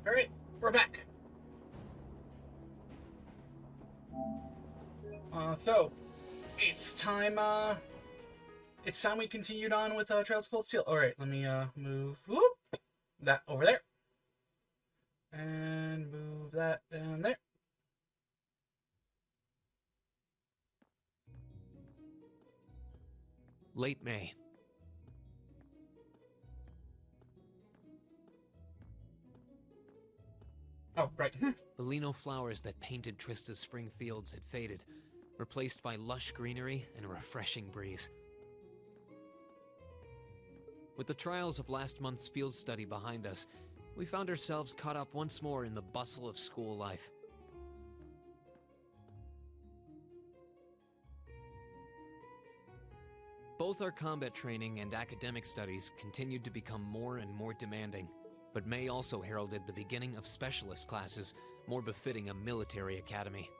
Alright, we're back. So, it's time, we continued on with, Trails of Cold Steel. Alright, let me, move, that over there. And move that down there. Late May. Oh, right. The lino flowers that painted Trista's spring fields had faded, replaced by lush greenery and a refreshing breeze. With the trials of last month's field study behind us, we found ourselves caught up once more in the bustle of school life. Both our combat training and academic studies continued to become more and more demanding, but May also heralded the beginning of specialist classes more befitting a military academy.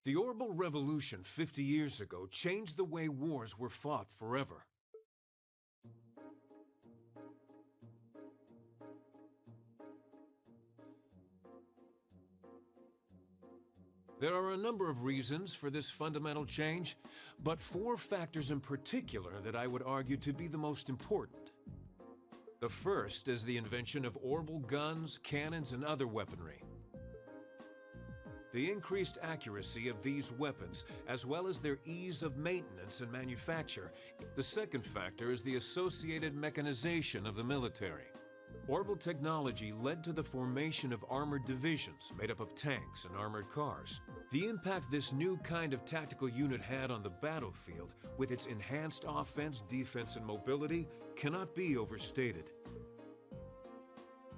The Orbital Revolution 50 years ago changed the way wars were fought forever. There are a number of reasons for this fundamental change, but 4 factors in particular that I would argue to be the most important. The first is the invention of orbital guns, cannons, and other weaponry. The increased accuracy of these weapons, as well as their ease of maintenance and manufacture. The second factor is the associated mechanization of the military. Orbital technology led to the formation of armored divisions made up of tanks and armored cars. The impact this new kind of tactical unit had on the battlefield, with its enhanced offense, defense, and mobility, cannot be overstated.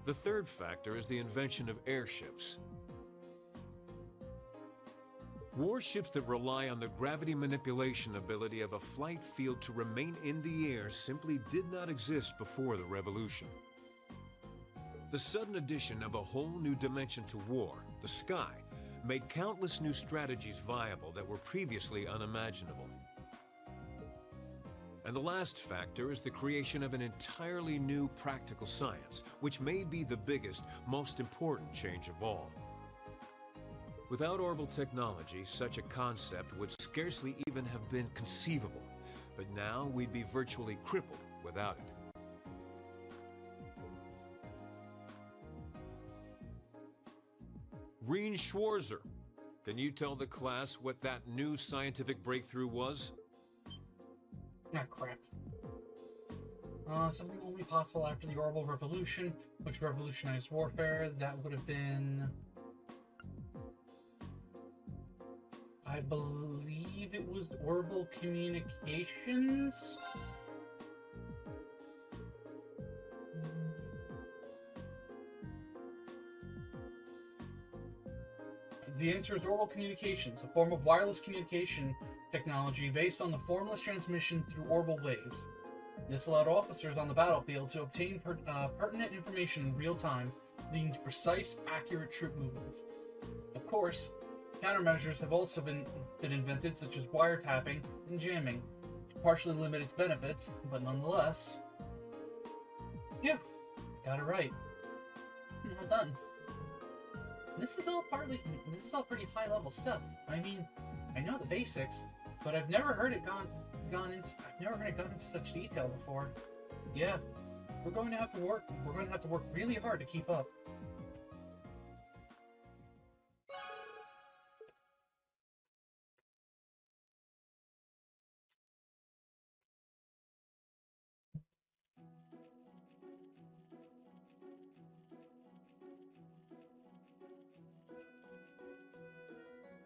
The third factor is the invention of airships. Warships that rely on the gravity manipulation ability of a flight field to remain in the air simply did not exist before the revolution. The sudden addition of a whole new dimension to war, the sky, made countless new strategies viable that were previously unimaginable. And the last factor is the creation of an entirely new practical science, which may be the biggest, most important change of all. Without orbital technology, such a concept would scarcely even have been conceivable, but now we'd be virtually crippled without it. Reen Schwarzer, can you tell the class what that new scientific breakthrough was? Ah, crap. Something only possible after the Orbital Revolution, which revolutionized warfare. That would have been... I believe it was orbital communications? The answer is orbital communications, a form of wireless communication technology based on the formless transmission through orbital waves. This allowed officers on the battlefield to obtain pertinent information in real time, leading to precise, accurate troop movements. Of course, countermeasures have also been invented, such as wiretapping and jamming, to partially limit its benefits, but nonetheless... Yeah, got it right. Well done. This is all pretty high-level stuff. I mean, I know the basics, but I've never heard it gone into such detail before. Yeah, we're going to have to work really hard to keep up.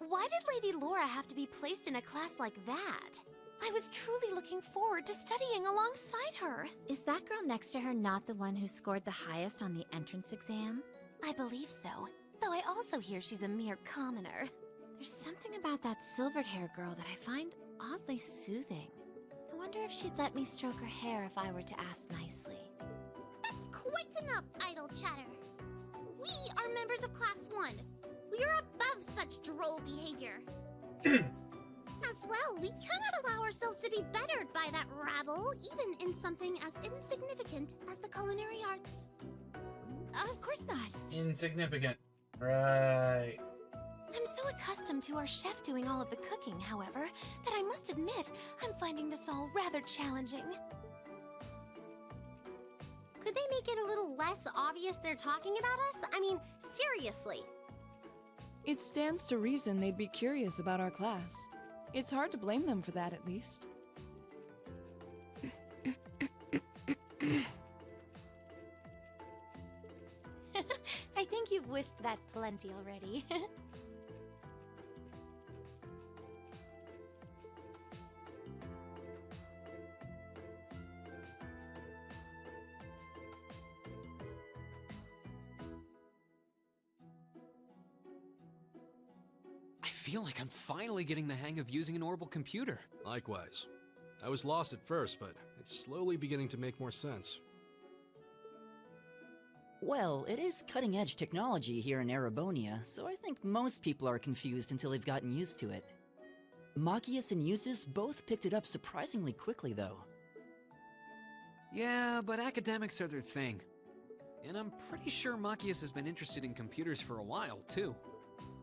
Why did Lady Laura have to be placed in a class like that? I was truly looking forward to studying alongside her. Is that girl next to her not the one who scored the highest on the entrance exam? I believe so, though I also hear she's a mere commoner. There's something about that silvered-haired girl that I find oddly soothing. I wonder if she'd let me stroke her hair if I were to ask nicely. That's quite enough idle chatter. We are members of Class 1. We are above such droll behavior. As well, we cannot allow ourselves to be bettered by that rabble, even in something as insignificant as the culinary arts. Of course not. Insignificant. Right. I'm so accustomed to our chef doing all of the cooking, however, that I must admit I'm finding this all rather challenging. Could they make it a little less obvious they're talking about us? I mean, seriously. It stands to reason they'd be curious about our class. It's hard to blame them for that, at least. I think you've wished that plenty already. I feel like I'm finally getting the hang of using an orbital computer. Likewise. I was lost at first, but it's slowly beginning to make more sense. Well, it is cutting-edge technology here in Erebonia, so I think most people are confused until they've gotten used to it. Machias and Usus both picked it up surprisingly quickly, though. Yeah, but academics are their thing. And I'm pretty sure Machias has been interested in computers for a while, too.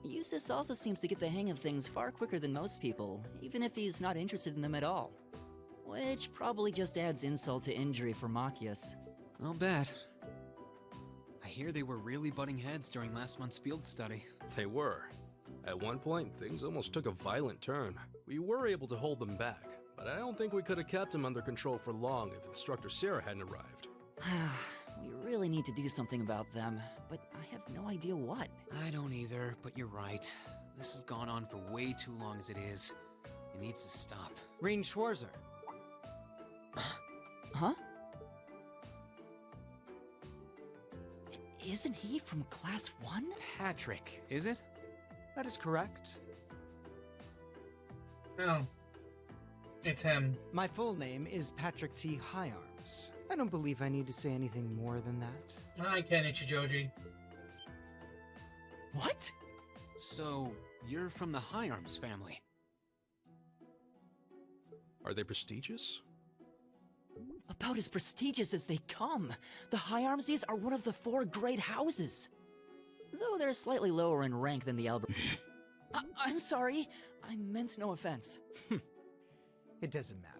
Usus also seems to get the hang of things far quicker than most people, even if he's not interested in them at all. Which probably just adds insult to injury for Machias. I'll bet. I hear they were really butting heads during last month's field study. They were. At one point, things almost took a violent turn. We were able to hold them back, but I don't think we could have kept them under control for long if Instructor Sarah hadn't arrived. We really need to do something about them, but I have no idea what. I don't either, but you're right. This has gone on for way too long as it is. It needs to stop. Rein Schwarzer. Huh? Isn't he from Class 1? Patrick, is it? That is correct. No. It's him. My full name is Patrick T. Higharms. I don't believe I need to say anything more than that. Hi, Kenichi Joji. What? So, you're from the High Arms family? Are they prestigious? About as prestigious as they come. The Higharmsies are one of the 4 great houses. Though they're slightly lower in rank than the Albert. I'm sorry. I meant no offense. It doesn't matter.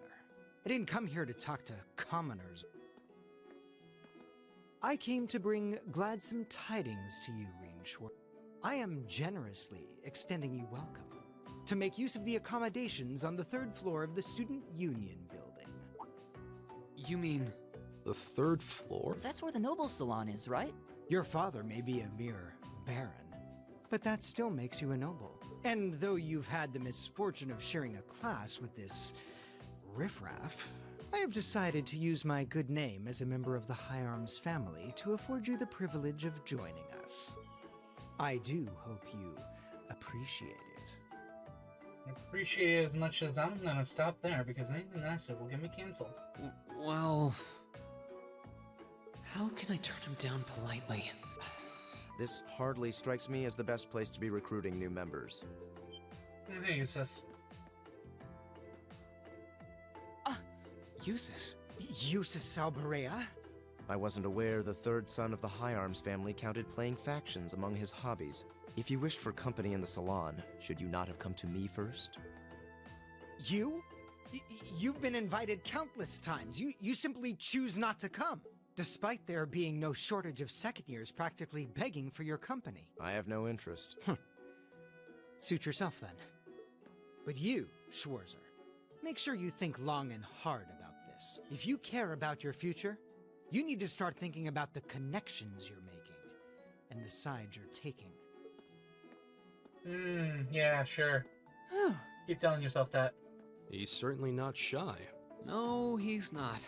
I didn't come here to talk to commoners. I came to bring gladsome tidings to you, Rein Schwarzer. I am generously extending you welcome to make use of the accommodations on the 3rd floor of the Student Union building. You mean... The 3rd floor? That's where the Nobles Salon is, right? Your father may be a mere baron, but that still makes you a noble. And though you've had the misfortune of sharing a class with this riffraff, I have decided to use my good name as a member of the High Arms family to afford you the privilege of joining us. I do hope you appreciate it. I appreciate it as much as I'm gonna stop there because anything I said will get me canceled. Well... How can I turn him down politely? This hardly strikes me as the best place to be recruiting new members. Hey, Usus. Usus? Usus Alberea? I wasn't aware the 3rd son of the High Arms family counted playing factions among his hobbies. If you wished for company in the salon, should you not have come to me first? You? You've been invited countless times. You simply choose not to come, despite there being no shortage of second years practically begging for your company. I have no interest. Suit yourself then. But you, Schwarzer, make sure you think long and hard about this. If you care about your future, you need to start thinking about the connections you're making and the sides you're taking. Yeah, sure. Keep telling yourself that. He's certainly not shy. No, he's not.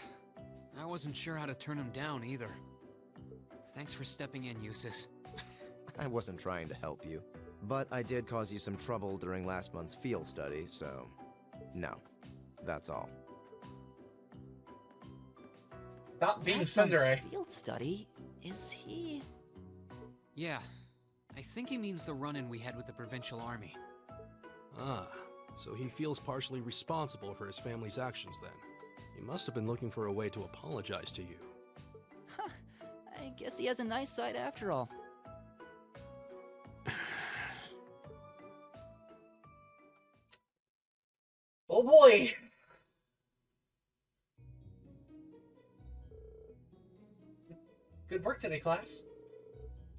I wasn't sure how to turn him down either. Thanks for stepping in, Usus. I wasn't trying to help you, but I did cause you some trouble during last month's field study, so... No, that's all. Stop being Last month's Tsundere. field study? Is he... Yeah, I think he means the run-in we had with the provincial army. Ah, so he feels partially responsible for his family's actions then. He must have been looking for a way to apologize to you. Huh, I guess he has a nice side after all. Oh boy! Good work today, class.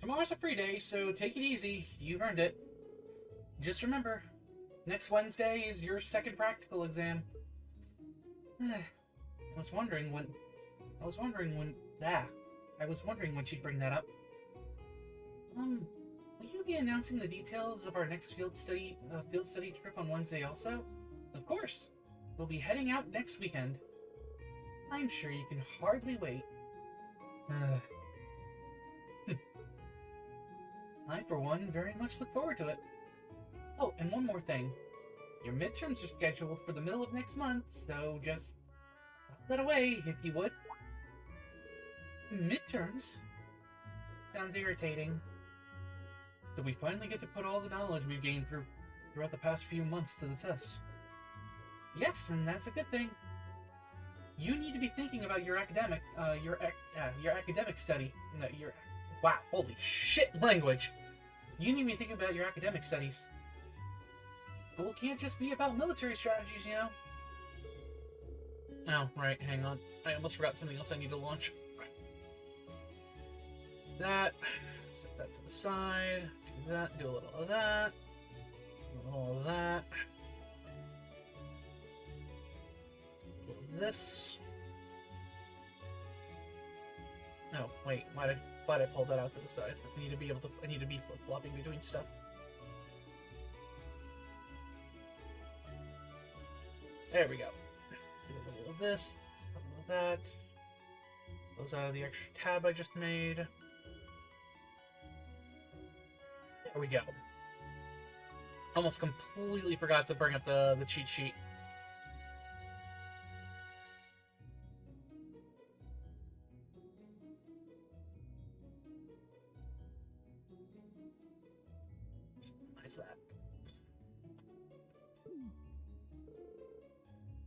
Tomorrow's a free day, so take it easy. You've earned it. Just remember, next Wednesday is your second practical exam. I was wondering when she'd bring that up. Will you be announcing the details of our next field study trip on Wednesday also? Of course. We'll be heading out next weekend. I'm sure you can hardly wait. I, for one, very much look forward to it. Oh, and one more thing. Your midterms are scheduled for the middle of next month, so just tuck that away, if you would. Midterms? Sounds irritating. So we finally get to put all the knowledge we've gained throughout the past few months to the test. Yes, and that's a good thing. You need to be thinking about your academic study. No, wow, holy shit language. You need to be thinking about your academic studies. School can't just be about military strategies, you know? Oh, right, hang on. I almost forgot something else I need to launch. Right. That, set that to the side, do that, do a little of that, a little of that. This. Oh, wait, why'd I pull that out to the side? I need to be flip-flopping between stuff. There we go. Do a little of this, a little of that. Close out of the extra tab I just made. There we go. Almost completely forgot to bring up the cheat sheet. That.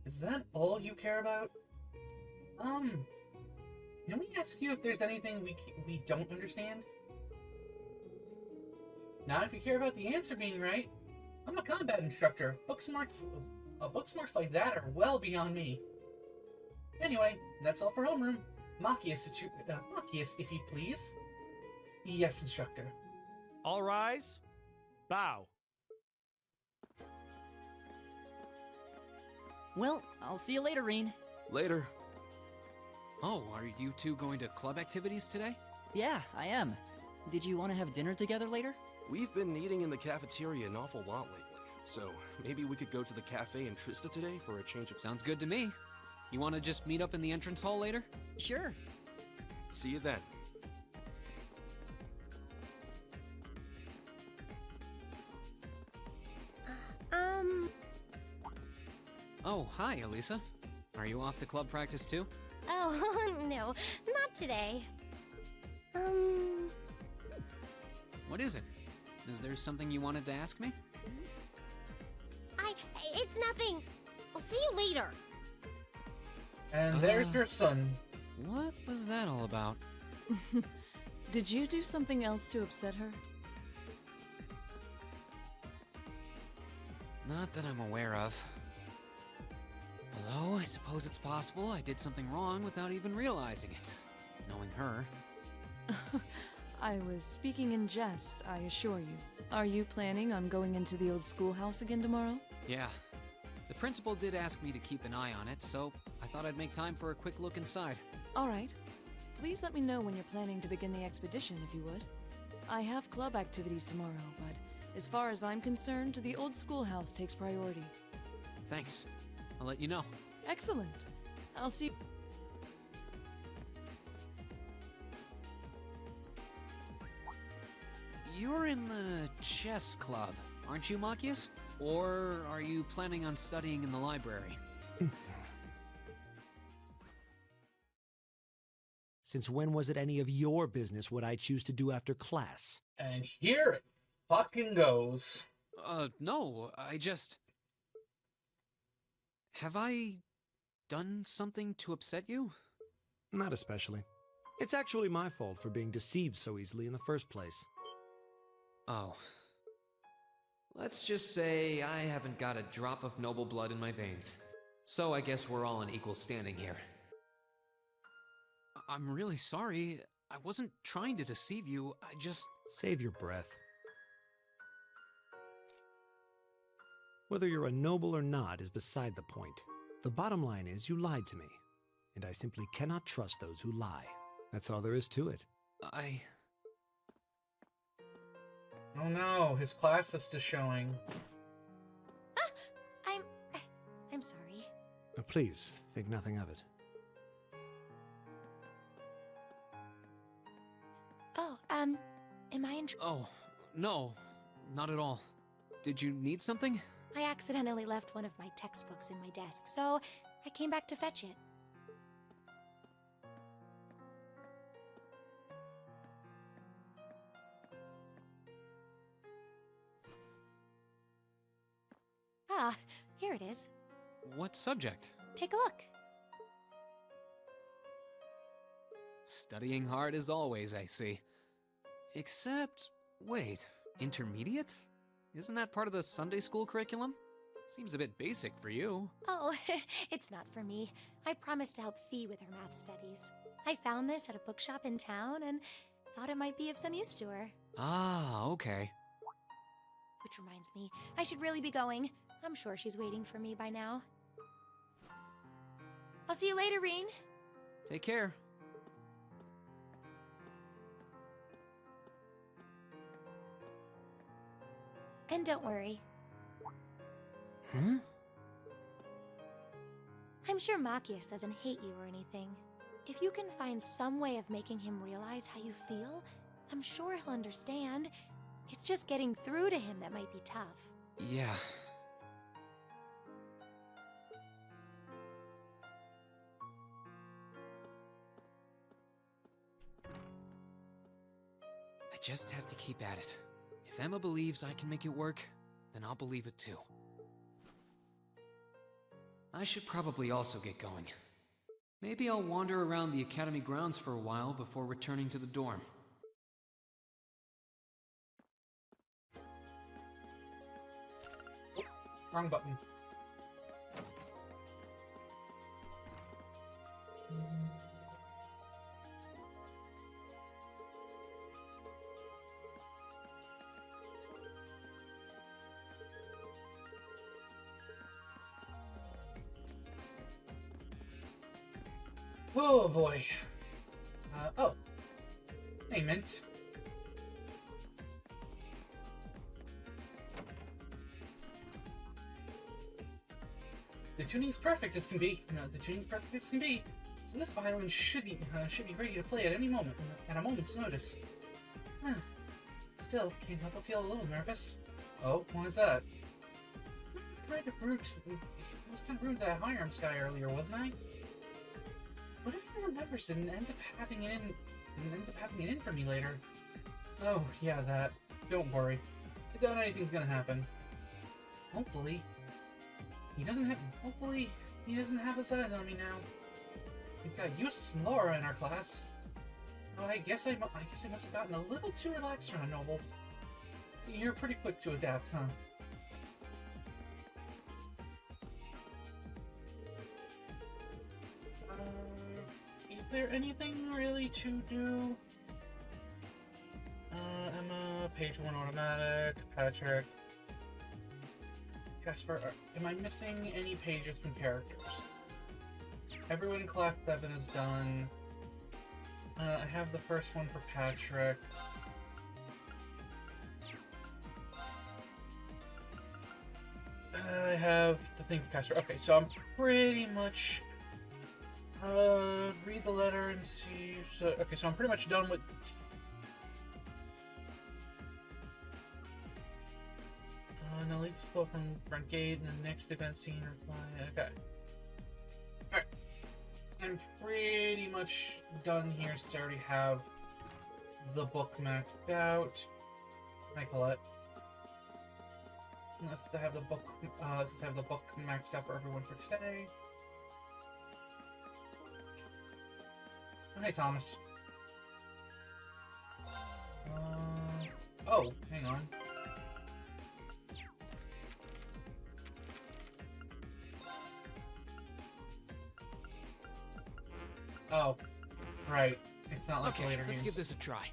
Is that all you care about? Can we ask you if there's anything we don't understand? Not if you care about the answer being right. I'm a combat instructor. Book smarts like that are well beyond me. Anyway, that's all for homeroom. Machias, if you please. Yes, instructor. All rise. Bow. Well, I'll see you later, Reen. Later. Oh, are you two going to club activities today? Yeah, I am. Did you want to have dinner together later? We've been eating in the cafeteria an awful lot lately, so maybe we could go to the cafe in Trista today for a change of... Sounds good to me. You want to just meet up in the entrance hall later? Sure. See you then. Oh, hi, Elisa. Are you off to club practice too? Oh, no, not today. What is it? Is there something you wanted to ask me? It's nothing. I'll see you later. And there's your son. What was that all about? Did you do something else to upset her? Not that I'm aware of. Although, I suppose it's possible I did something wrong without even realizing it. Knowing her. I was speaking in jest, I assure you. Are you planning on going into the old schoolhouse again tomorrow? Yeah. The principal did ask me to keep an eye on it, so I thought I'd make time for a quick look inside. All right. Please let me know when you're planning to begin the expedition, if you would. I have club activities tomorrow, but as far as I'm concerned, the old schoolhouse takes priority. Thanks. I'll let you know. Excellent. I'll see... You're in the chess club, aren't you, Machias? Or are you planning on studying in the library? Since when was it any of your business what I choose to do after class? And here it fucking goes. No, I just... Have I done something to upset you? Not especially. It's actually my fault for being deceived so easily in the first place. Oh. Let's just say I haven't got a drop of noble blood in my veins. So I guess we're all in equal standing here. I'm really sorry. I wasn't trying to deceive you. I just... Save your breath. Whether you're a noble or not is beside the point. The bottom line is you lied to me, and I simply cannot trust those who lie. That's all there is to it. Oh no, his class list is showing. I'm sorry. Please, think nothing of it. Oh, am I in Oh, no, not at all. Did you need something? I accidentally left one of my textbooks in my desk, so I came back to fetch it. Ah, here it is. What subject? Take a look. Studying hard as always, I see. Except, wait, intermediate? Isn't that part of the Sunday school curriculum? Seems a bit basic for you. Oh, it's not for me. I promised to help Fee with her math studies. I found this at a bookshop in town and thought it might be of some use to her. Ah, okay. Which reminds me, I should really be going. I'm sure she's waiting for me by now. I'll see you later, Reen. Take care. And don't worry. Huh? I'm sure Machias doesn't hate you or anything. If you can find some way of making him realize how you feel, I'm sure he'll understand. It's just getting through to him that might be tough. Yeah. I just have to keep at it. If Emma believes I can make it work, then I'll believe it too. I should probably also get going. Maybe I'll wander around the academy grounds for a while before returning to the dorm. Wrong button. Oh boy. Oh. Hey, Mint. The tuning's perfect as can be. The tuning's perfect as can be. So this violin should be ready to play at any moment, at a moment's notice. Still, can't help but feel a little nervous. Oh, why is that? I was kind of rude to that high arms guy earlier, wasn't I? What if he remembers it and ends up having it in for me later? Oh, yeah, that. Don't worry. I doubt anything's gonna happen. Hopefully he doesn't have his eyes on me now. We've got Eustace and Laura in our class. Oh, I guess I must have gotten a little too relaxed around nobles. You're pretty quick to adapt, huh? Is there anything really to do? Emma, page 1 automatic, Patrick, Casper. Am I missing any pages from characters? Everyone in class 7 is done. I have the first one for Patrick. I have the thing for Casper. Okay, so I'm pretty much... read the letter and see... okay, so I'm pretty much done with... now leave the school from front gate and the next event scene reply. Okay. Alright. I'm pretty much done here since I already have the book maxed out. Hi, Colette. Let's have the book. Let's have the book maxed out for everyone for today. Oh, hey, Thomas. Oh, hang on. Oh, right. It's not like the Okay, later let's games. give this a try.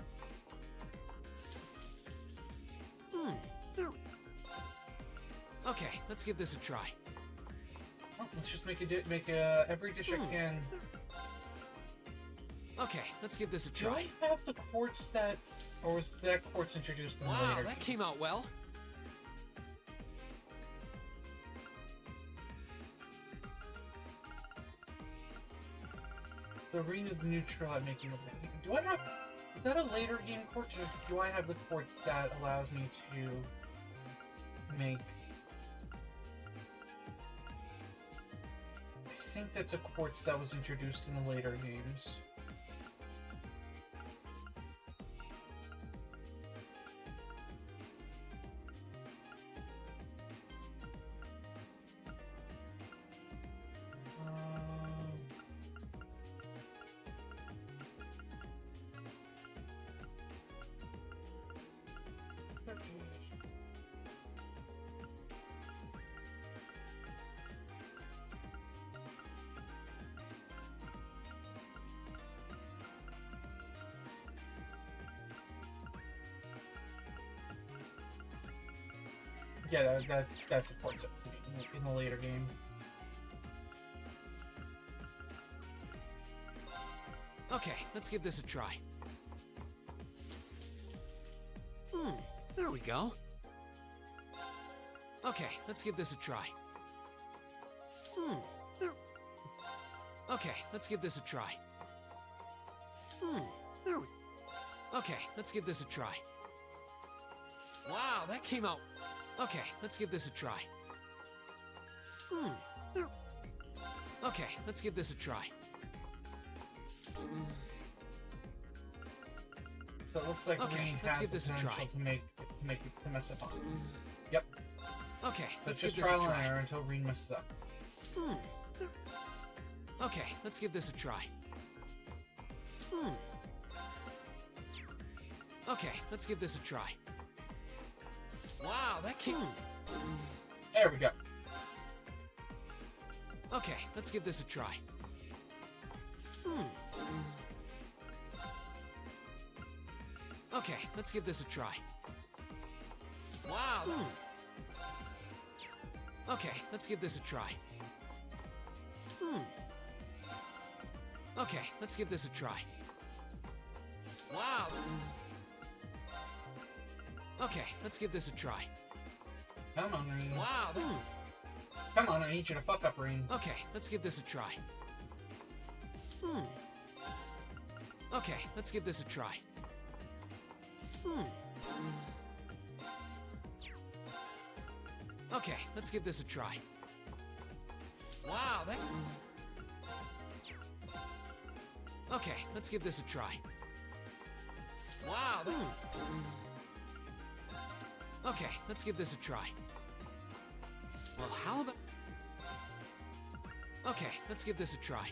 Okay, let's give this a try. Oh, let's just make every dish I can. Okay, let's give this a Do try. I have the quartz that, or was that quartz introduced in the Wow, later? that came out well. The ring of neutral at making of it. Do I have? Is that a later game quartz, or do I have the quartz that allows me to make? I think that's a quartz that was introduced in the later games. Yeah, that supports it in the later game. Okay, let's give this a try. There we go. Okay, let's give this a try. Okay, let's give this a try. Okay, let's give this a try. Wow, that came out. Okay, let's give this a try. Okay, let's give this a try. So it looks like Okay, Green let's has give this a potential try. to mess up on. Yep. Okay, Let's let's just give this a trial and try. error until Green messes up. Okay, let's give this a try. Okay, let's give this a try. Wow, that came. There we go. Okay, let's give this a try. Okay, let's give this a try. Wow. Okay, let's give this a try. Okay, let's give this a try. Wow. Okay, let's give this a try. Come on, Green. Wow. Come on, I need you to fuck up, Green. Okay, let's give this a try. Okay, let's give this a try. Okay, let's give this a try. Wow, that... Okay, let's give this a try. Wow, that... Okay, let's give this a try. Well, how about... Okay, let's give this a try.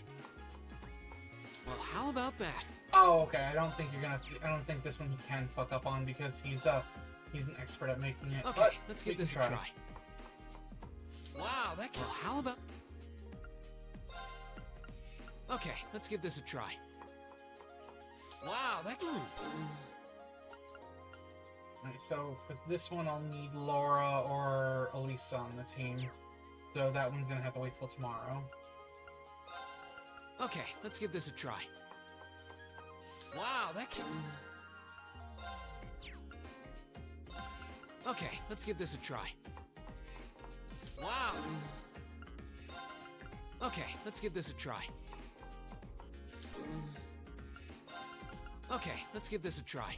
Well, how about that? Oh, okay. I don't think you're gonna. I don't think this one he can fuck up on because he's an expert at making it. Okay, but let's we give this a can try. Wow, that can... Well, how about... Okay, let's give this a try. Wow, that can... Alright, so for this one, I'll need Laura or Elisa on the team. So that one's gonna have to wait till tomorrow. Okay, let's give this a try. Wow, that can... Okay, let's give this a try. Wow. Okay, let's give this a try. Okay, let's give this a try.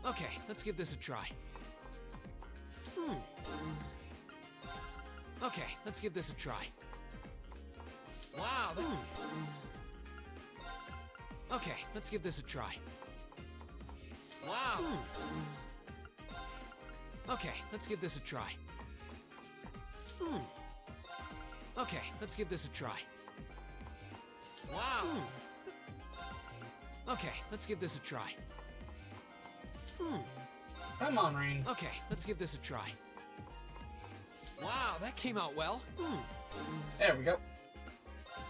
Okay, let's give this a try. Okay, let's give this a try. Wow. Okay, let's give this a try. Wow. Okay, let's give this a try. Okay, let's give this a try. Wow! Okay, let's give this a try. Come on, Rain. Okay, let's give this a try. Wow, that came out well. There we go.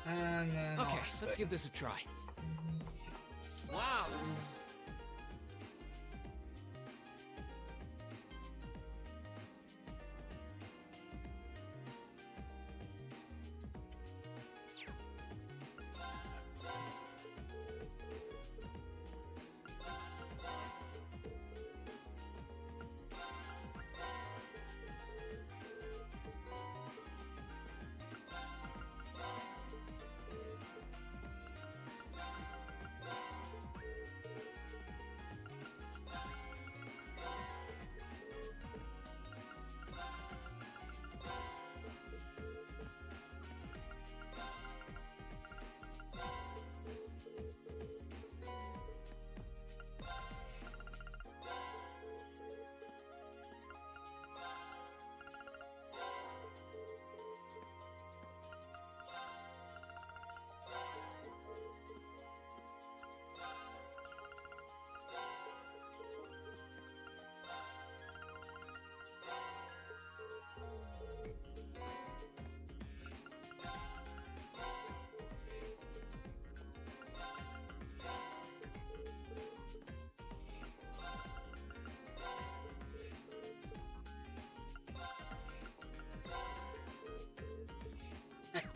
And then Okay, let's give this a try. Wow!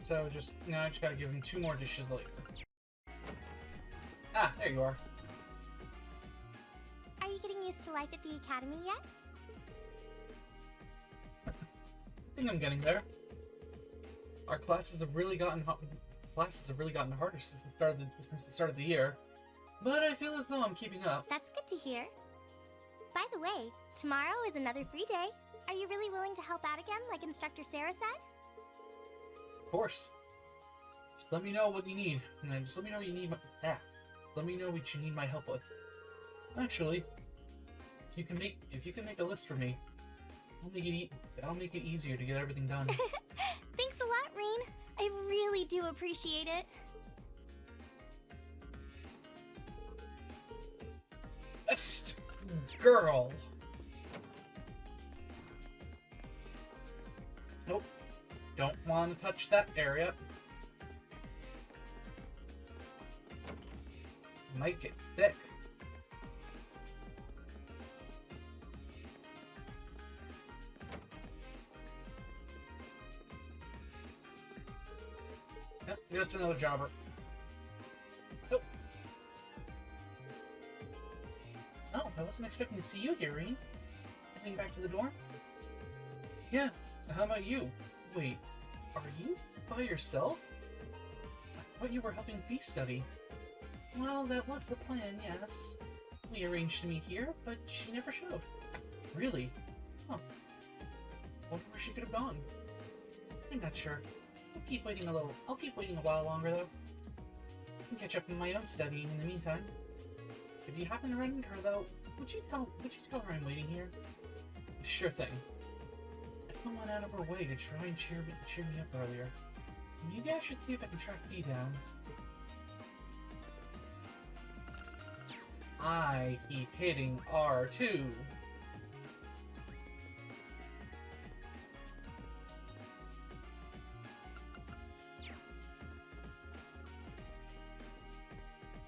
So just now I just gotta give him 2 more dishes later. Ah, there you are. Are you getting used to life at the academy yet? I think I'm getting there. Our classes have really gotten harder since the start of the year, but I feel as though I'm keeping up. That's good to hear. By the way, tomorrow is another free day. Are you really willing to help out again, like Instructor Sarah said? Of course. Just let me know what you need, and then just let me know what you need. Let me know what you need my help with. Actually, if you can make a list for me, I'll make it easier to get everything done. Thanks a lot, Rain. I really do appreciate it. Best girl. Nope. Don't want to touch that area. Might get sick. Yep, just another jobber. Nope. Oh, I wasn't expecting to see you here, Reen. Heading back to the dorm? Yeah, how about you? Wait, are you by yourself? I thought you were helping Fee study. Well, that was the plan, yes. We arranged to meet here, but she never showed. Really? Huh. Wonder where she could have gone. I'm not sure. I'll keep waiting a while longer, though. I can catch up in my own studying in the meantime. If you happen to run into her, though, would you tell her I'm waiting here? Sure thing. I went out of her way to try and cheer me up earlier. Maybe I should see if I can track Fee down. I keep hitting R2.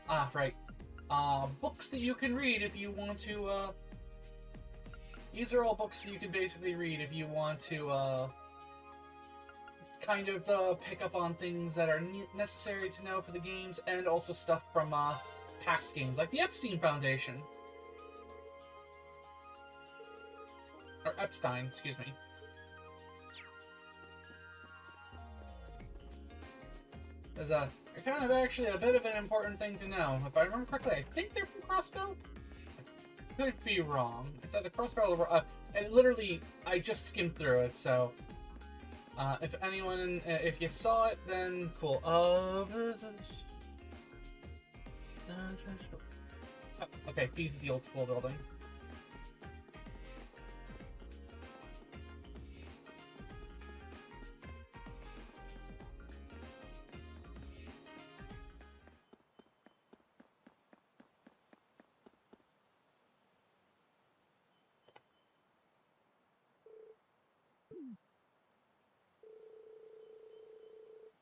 Ah, right. Books that you can read if you want to, these are all books that you can basically read if you want to, kind of, pick up on things that are necessary to know for the games, and also stuff from, past games, like the Epstein Foundation. Or Epstein, excuse me. There's they're kind of actually a bit of an important thing to know. If I remember correctly, I think they're from Crossbell? I could be wrong. It's either Crossbell or... and literally, I just skimmed through it, so... if anyone... if you saw it, then cool. Okay, Fee's the old school building.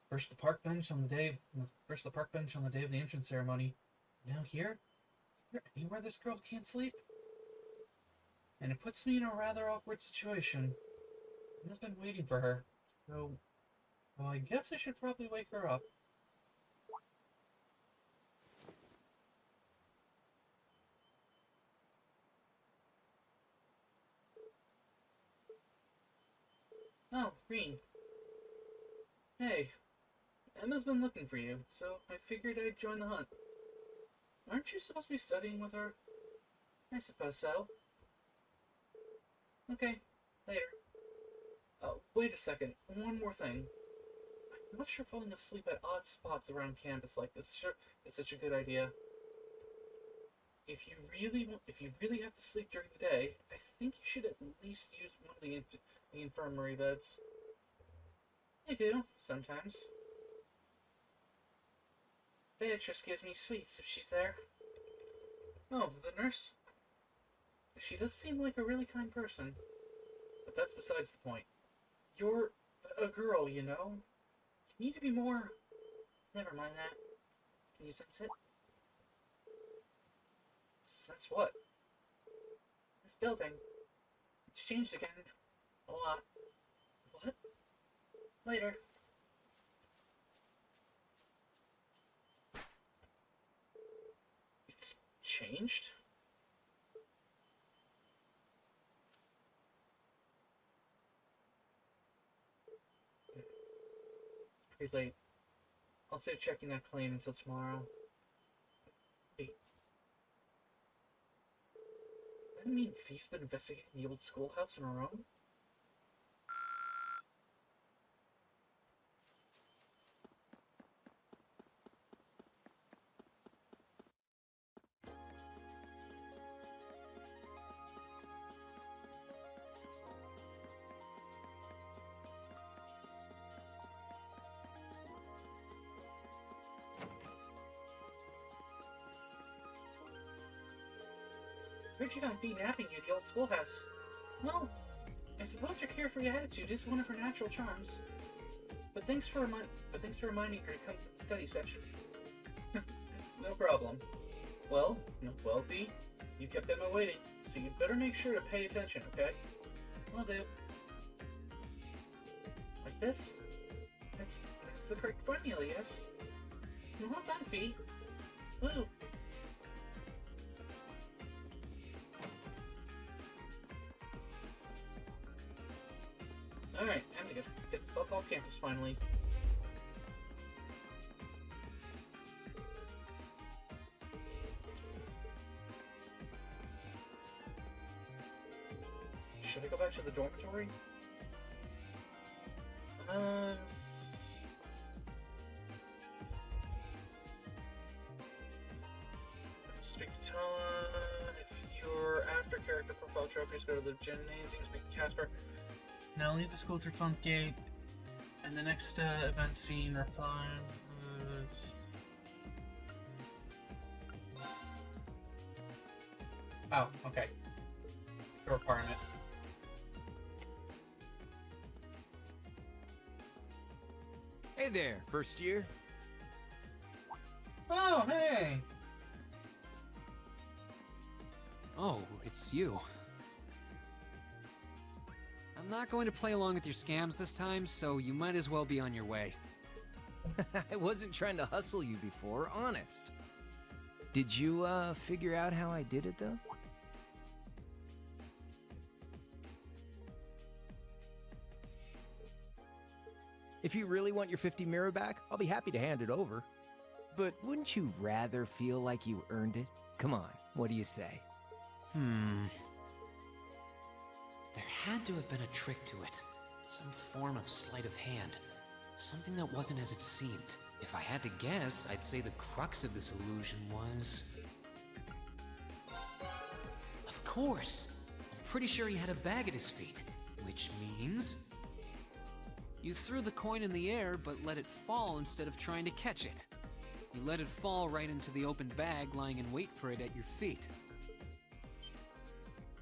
First the park bench on the day of the entrance ceremony. Now here? Is there anywhere this girl can't sleep? And it puts me in a rather awkward situation. I've been waiting for her, so... Well, I guess I should probably wake her up. Oh, Green. Hey, Emma's been looking for you, so I figured I'd join the hunt. Aren't you supposed to be studying with her? I suppose so. Okay, later. Oh, wait a second. One more thing. I'm not sure falling asleep at odd spots around campus like this is such a good idea. If you really have to sleep during the day, I think you should at least use one of the infirmary beds. I do, sometimes. Beatrice gives me sweets if she's there. Oh, the nurse? She does seem like a really kind person. But that's besides the point. You're a girl, you know? You need to be more... Never mind that. Can you sense it? Sense what? This building. It's changed again. A lot. What? Later. It's changed? It's pretty late. I'll save checking that claim until tomorrow. Wait. Does that mean Fee's been investigating the old schoolhouse on her own? Where'd you not be napping at the old schoolhouse? Well, I suppose her carefree attitude is one of her natural charms. But thanks for reminding her to come to the study session. No problem. Well, Fee, you kept Emma waiting, so you'd better make sure to pay attention, okay? Will do. Like this? That's the correct formula, yes? Well done, Fee. Woo! Alright, time to get the fuck off campus finally. Should I go back to the dormitory? Speak to Tala. If you're after character profile trophies, go to the gymnasium, speak to Casper. Now leave the school through front gate, and the next event scene, reply. Oh, okay. The requirement. Hey there, first year. Oh, hey! Oh, it's you. I'm not going to play along with your scams this time, so you might as well be on your way. I wasn't trying to hustle you before, honest. Did you, figure out how I did it, though? If you really want your 50 mirror back, I'll be happy to hand it over. But wouldn't you rather feel like you earned it? Come on, what do you say? There had to have been a trick to it. Some form of sleight of hand. Something that wasn't as it seemed. If I had to guess, I'd say the crux of this illusion was... Of course! I'm pretty sure he had a bag at his feet. Which means... You threw the coin in the air, but let it fall instead of trying to catch it. You let it fall right into the open bag, lying in wait for it at your feet.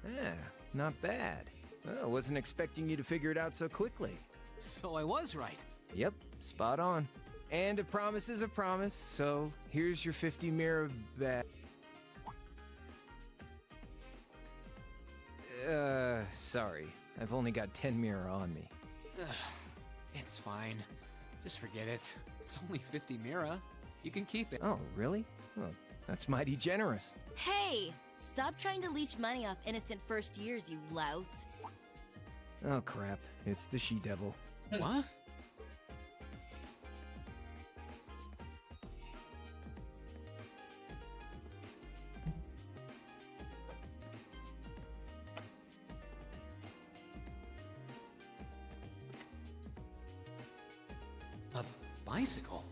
Yeah, not bad. Well, I wasn't expecting you to figure it out so quickly. So I was right. Yep, Spot on. And a promise is a promise, so here's your 50 mirror back. Sorry. I've only got 10 mirror on me. Ugh, it's fine. Just forget it. It's only 50 Mira. You can keep it. Oh, really? Well, that's mighty generous. Hey! Stop trying to leech money off innocent first years, you louse. Oh, crap. It's the she-devil. What? A bicycle?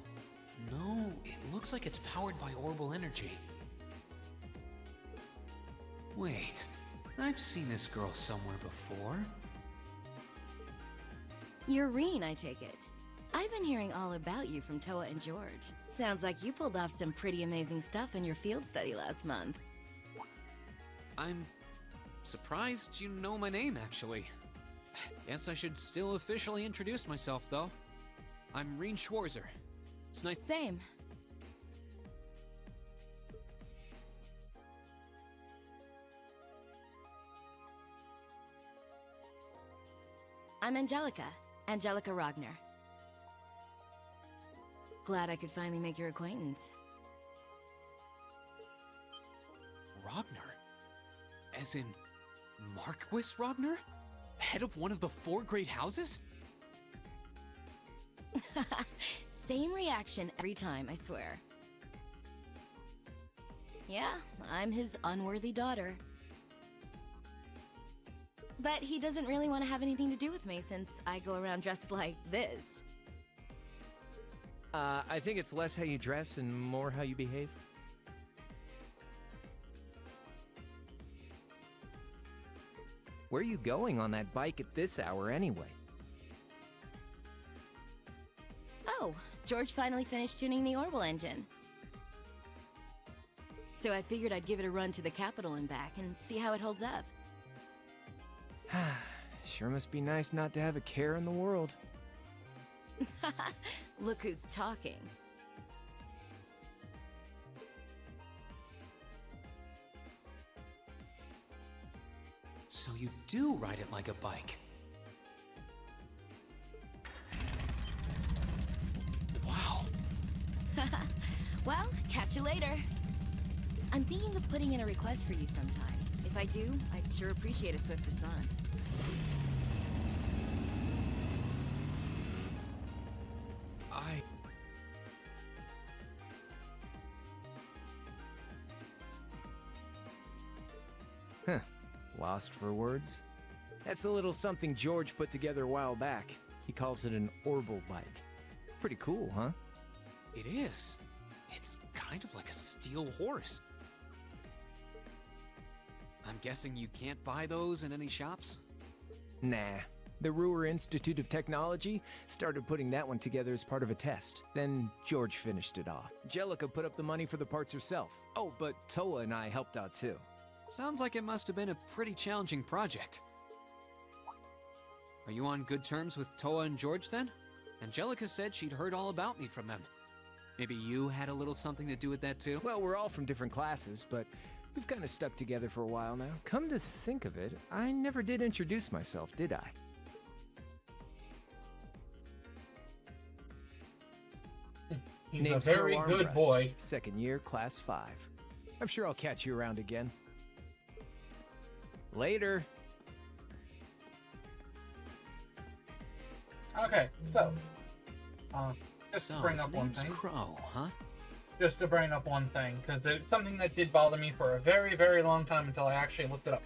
No, it looks like it's powered by orbital energy. Wait, I've seen this girl somewhere before. You're Reen, I take it. I've been hearing all about you from Toa and George. Sounds like you pulled off some pretty amazing stuff in your field study last month. I'm surprised you know my name, actually. Guess I should still officially introduce myself, though. I'm Reen Schwarzer. It's nice. Same. I'm Angelica. Angelica Ragnar. Glad I could finally make your acquaintance. Ragnar? As in Marquis Ragnar? Head of one of the 4 great houses? Same reaction every time, I swear. Yeah, I'm his unworthy daughter. But he doesn't really want to have anything to do with me since I go around dressed like this. I think it's less how you dress and more how you behave. Where are you going on that bike at this hour anyway? Oh, George finally finished tuning the Orbital engine. So I figured I'd give it a run to the capital and back and see how it holds up. Sure must be nice not to have a care in the world. Look who's talking. So you do ride it like a bike. Wow. Well, catch you later. I'm thinking of putting in a request for you sometime. If I do, I'd sure appreciate a swift response. Huh. Lost for words? That's a little something George put together a while back. He calls it an Orbital bike. Pretty cool, huh? It is. It's kind of like a steel horse. I'm guessing you can't buy those in any shops? Nah. The Ruhr Institute of Technology started putting that one together as part of a test. Then George finished it off. Jellica put up the money for the parts herself. Oh, but Toa and I helped out too. Sounds like it must have been a pretty challenging project. Are you on good terms with Toa and George then? Angelica said she'd heard all about me from them. Maybe you had a little something to do with that too? Well, we're all from different classes, but we've kind of stuck together for a while now. Come to think of it, I never did introduce myself, did I? He's Name's a very Crow good Armrest, boy. Second year, class 5. I'm sure I'll catch you around again. Later. Okay, so just to So bring his up one name's thing. Crow, huh? Just to bring up one thing, because it's something that did bother me for a very, very long time until I actually looked it up.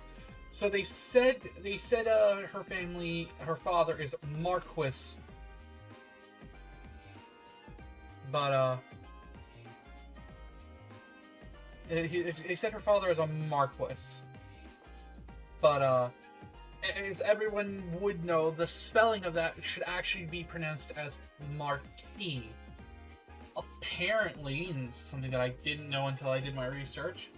So they said her family, her father is Marquis, but they said her father is a Marquis, but as everyone would know, the spelling of that should actually be pronounced as Marquis. Apparently, and something that I didn't know until I did my research,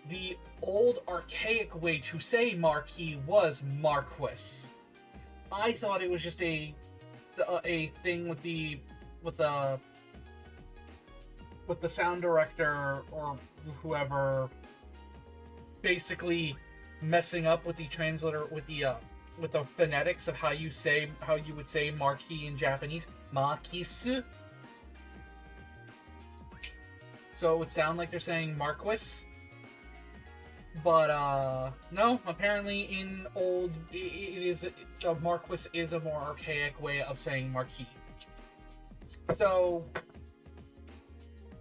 the old archaic way to say Marquis was Marquis. I thought it was just a a thing with the with the sound director or whoever basically messing up with the translator with the phonetics of how you would say marquee in Japanese, makisu. So it would sound like they're saying Marquis. But no, apparently in old Marquis is a more archaic way of saying marquee. So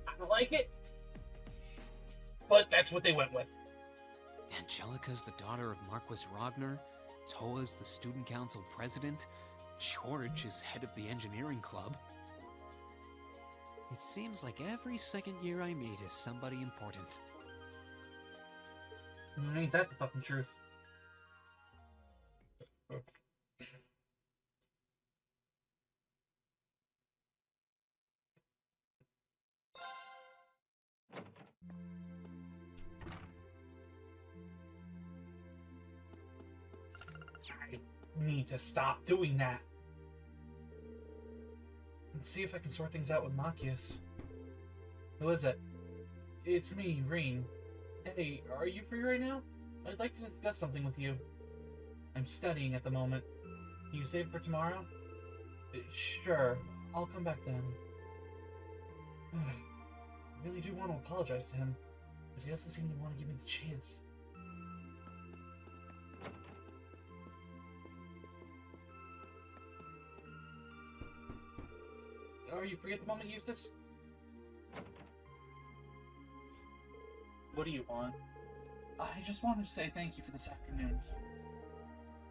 I don't like it, but that's what they went with. Angelica's the daughter of Marquis Rogner, Toa's the student council president, George is head of the engineering club. It seems like every second year I meet is somebody important. Ain't that the fucking truth? I need to stop doing that. Let's see if I can sort things out with Machias. Who is it? It's me, Reen. Hey, are you free right now? I'd like to discuss something with you. I'm studying at the moment. Can you save it for tomorrow? Sure, I'll come back then. I really do want to apologize to him, but he doesn't seem to want to give me the chance. Are you free at the moment, Eustace? What do you want? I just wanted to say thank you for this afternoon.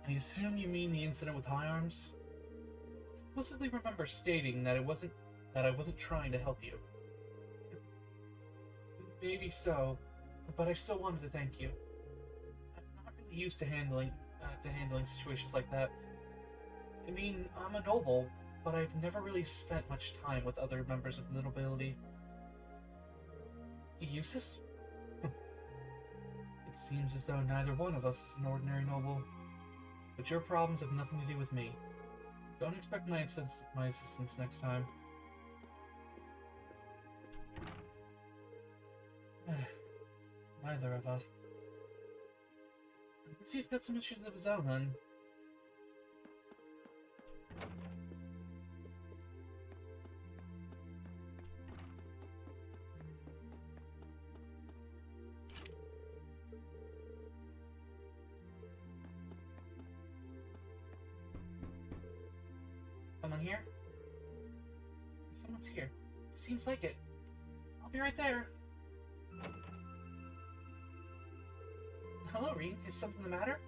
I assume you mean the incident with High Arms? I explicitly remember stating that I wasn't trying to help you. Maybe so, but I still wanted to thank you. I'm not really used to handling situations like that. I mean, I'm a noble, but I've never really spent much time with other members of the nobility. Eustace? It seems as though neither one of us is an ordinary noble. But your problems have nothing to do with me. Don't expect my assistance next time. Neither of us. I guess he's got some issues of his own then. Someone here? Someone's here. Seems like it. I'll be right there. Hello, Reen. Is something the matter?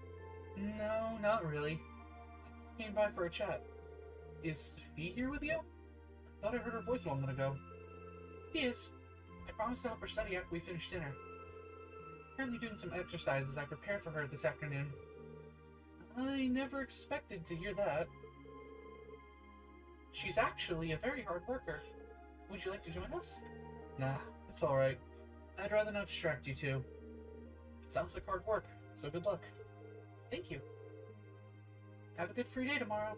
No, not really. I just came by for a chat. Is Fee here with you? I thought I heard her voice a moment ago. She is. I promised to help her study after we finish dinner. I'm currently doing some exercises I prepared for her this afternoon. I never expected to hear that. She's actually a very hard worker. Would you like to join us? Nah, it's alright. I'd rather not distract you two. It sounds like hard work, so good luck. Thank you. Have a good free day tomorrow.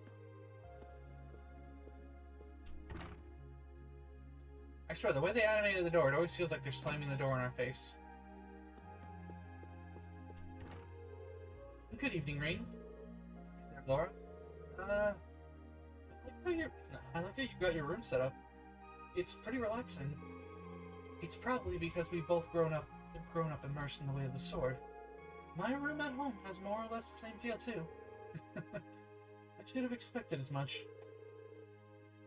I swear, the way they animated the door, it always feels like they're slamming the door in our face. Good evening, Reen. There, Laura. I like how you've got your room set up. It's pretty relaxing. It's probably because we've both grown up immersed in the way of the sword. My room at home has more or less the same feel too. I should have expected as much.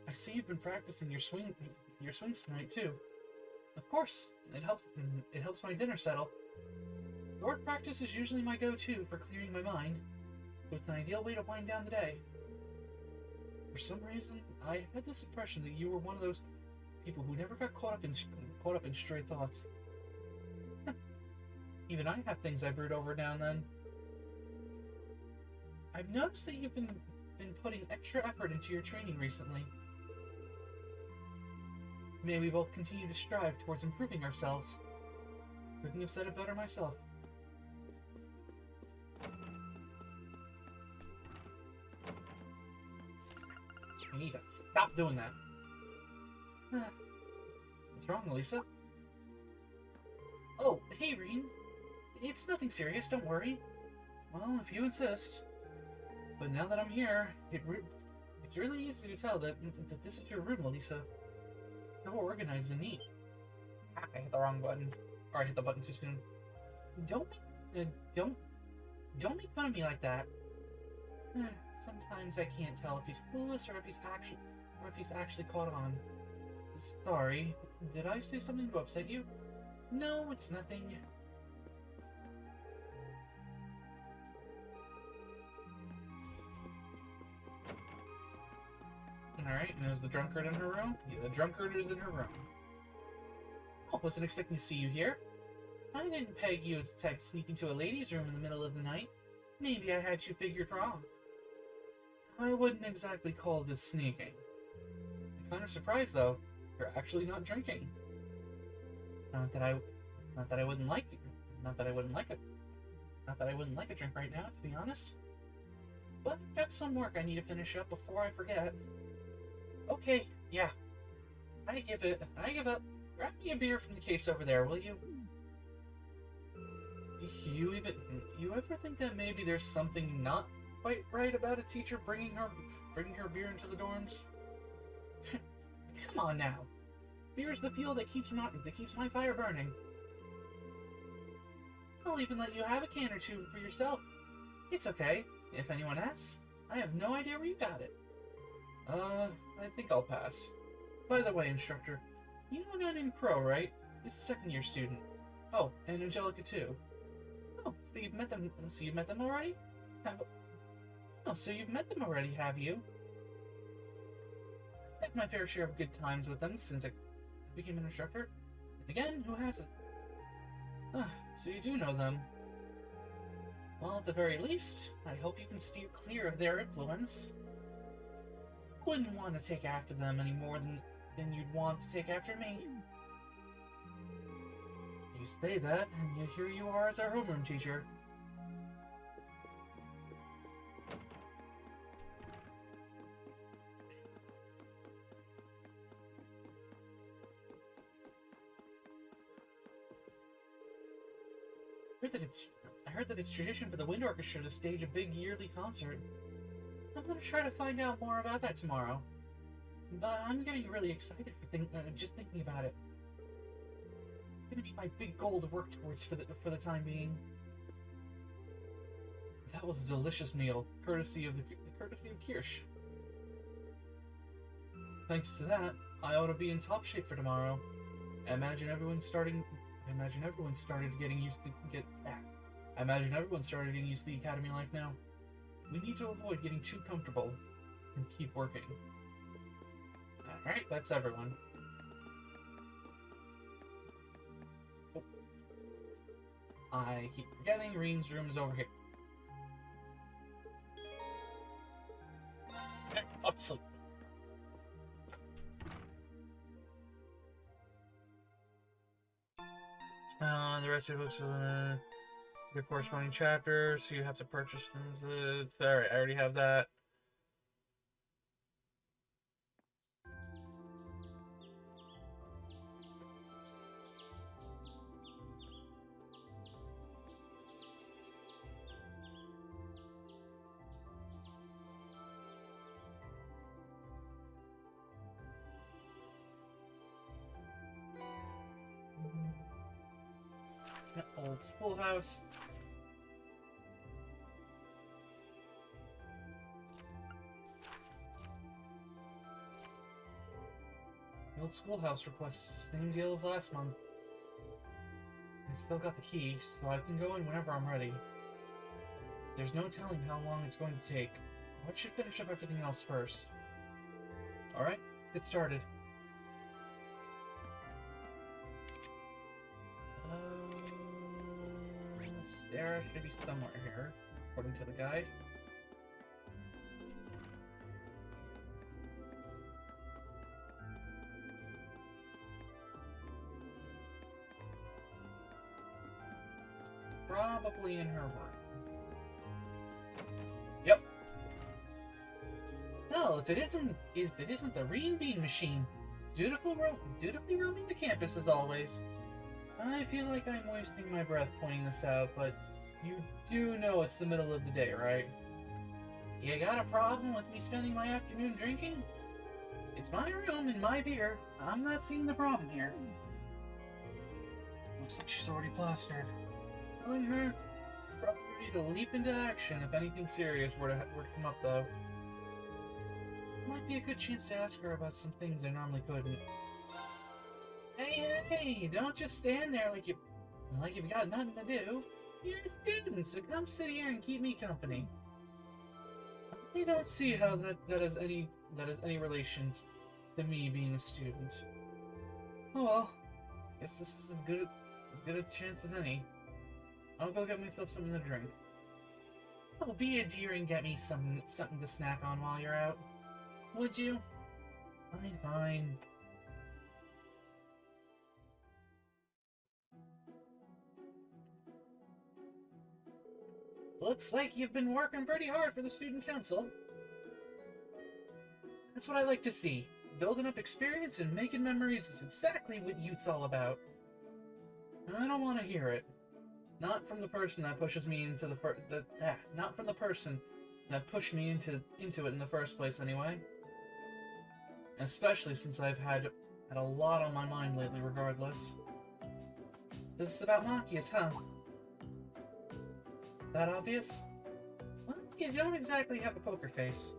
I see you've been practicing your swings tonight too. Of course, it helps my dinner settle. Sword practice is usually my go-to for clearing my mind, so it's an ideal way to wind down the day. For some reason, I had this impression that you were one of those people who never got caught up in stray thoughts. Even I have things I brood over now and then. I've noticed that you've been putting extra effort into your training recently. May we both continue to strive towards improving ourselves. Couldn't have said it better myself. You need to stop doing that. What's wrong, Elisa? Oh, hey, Reen. It's nothing serious, don't worry. Well, if you insist. But now that I'm here, it's really easy to tell that this is your room, Elisa. So organized and neat. Ah, I hit the wrong button. Or I hit the button too soon. Don't make fun of me like that. Sometimes I can't tell if he's clueless or if he's actually caught on. Sorry. Did I say something to upset you? No, it's nothing. Alright, and is the drunkard in her room? Yeah, the drunkard is in her room. Oh, wasn't expecting to see you here. I didn't peg you as the type to sneak into a lady's room in the middle of the night. Maybe I had you figured wrong. I wouldn't exactly call this sneaking. I'm kind of surprised, though. You're actually not drinking. Not that I wouldn't like it. Not that I wouldn't like a drink right now, to be honest. But I've got some work I need to finish up before I forget. Okay, yeah. I give up. Grab me a beer from the case over there, will you? You ever think that maybe there's something not quite right about a teacher bringing her beer into the dorms? Come on now. Beer's the fuel that keeps my fire burning. I'll even let you have a can or two for yourself. It's okay. If anyone asks, I have no idea where you got it. I think I'll pass. By the way, instructor, you know a guy named Crow, right? He's a second-year student. Oh, and Angelica too. Oh, so you've met them? So you've met them already? So you've met them already, have you? I've had my fair share of good times with them since I became an instructor. And again, who hasn't? So you do know them. Well, at the very least, I hope you can steer clear of their influence. Wouldn't want to take after them any more than you'd want to take after me. You say that, and yet here you are as our homeroom teacher. I heard that it's tradition for the wind orchestra to stage a big yearly concert. I'm gonna try to find out more about that tomorrow. But I'm getting really excited for just thinking about it. It's gonna be my big goal to work towards for the time being. That was a delicious meal, courtesy of Kirsch. Thanks to that, I ought to be in top shape for tomorrow. I imagine everyone's started getting used to the academy life now. We need to avoid getting too comfortable and keep working. Alright, that's everyone. Oh. I keep forgetting Reen's room is over here. Okay, I'll sleep. The rest of the books are the corresponding chapters, so you have to purchase them. Alright, I already have that. Old schoolhouse. The old schoolhouse requests the same deal as last month. I've still got the key, so I can go in whenever I'm ready. There's no telling how long it's going to take. I should finish up everything else first. Alright, let's get started. Sarah should be somewhere here, according to the guide. Probably in her room. Yep. Oh, Well, if it isn't the Reen Bean machine, dutifully roaming the campus as always. I feel like I'm wasting my breath pointing this out, but you do know it's the middle of the day, right? You got a problem with me spending my afternoon drinking? It's my room and my beer. I'm not seeing the problem here. Looks like she's already plastered. Knowing her, she's probably ready to leap into action if anything serious were to come up, though. Might be a good chance to ask her about some things I normally couldn't. Hey, don't just stand there like you've got nothing to do. You're students, so come sit here and keep me company. I don't see how that has any relation to me being a student. Oh well, guess this is as good a chance as any. I'll go get myself something to drink. Oh, be a dear and get me something to snack on while you're out. Would you? Fine. Looks like you've been working pretty hard for the student council. That's what I like to see. Building up experience and making memories is exactly what youth's all about. I don't want to hear it. Not from the person that pushes me into not from the person that pushed me into it in the first place, anyway. Especially since I've had a lot on my mind lately, regardless. This is about Machias, huh? That obvious? Well, you don't exactly have a poker face.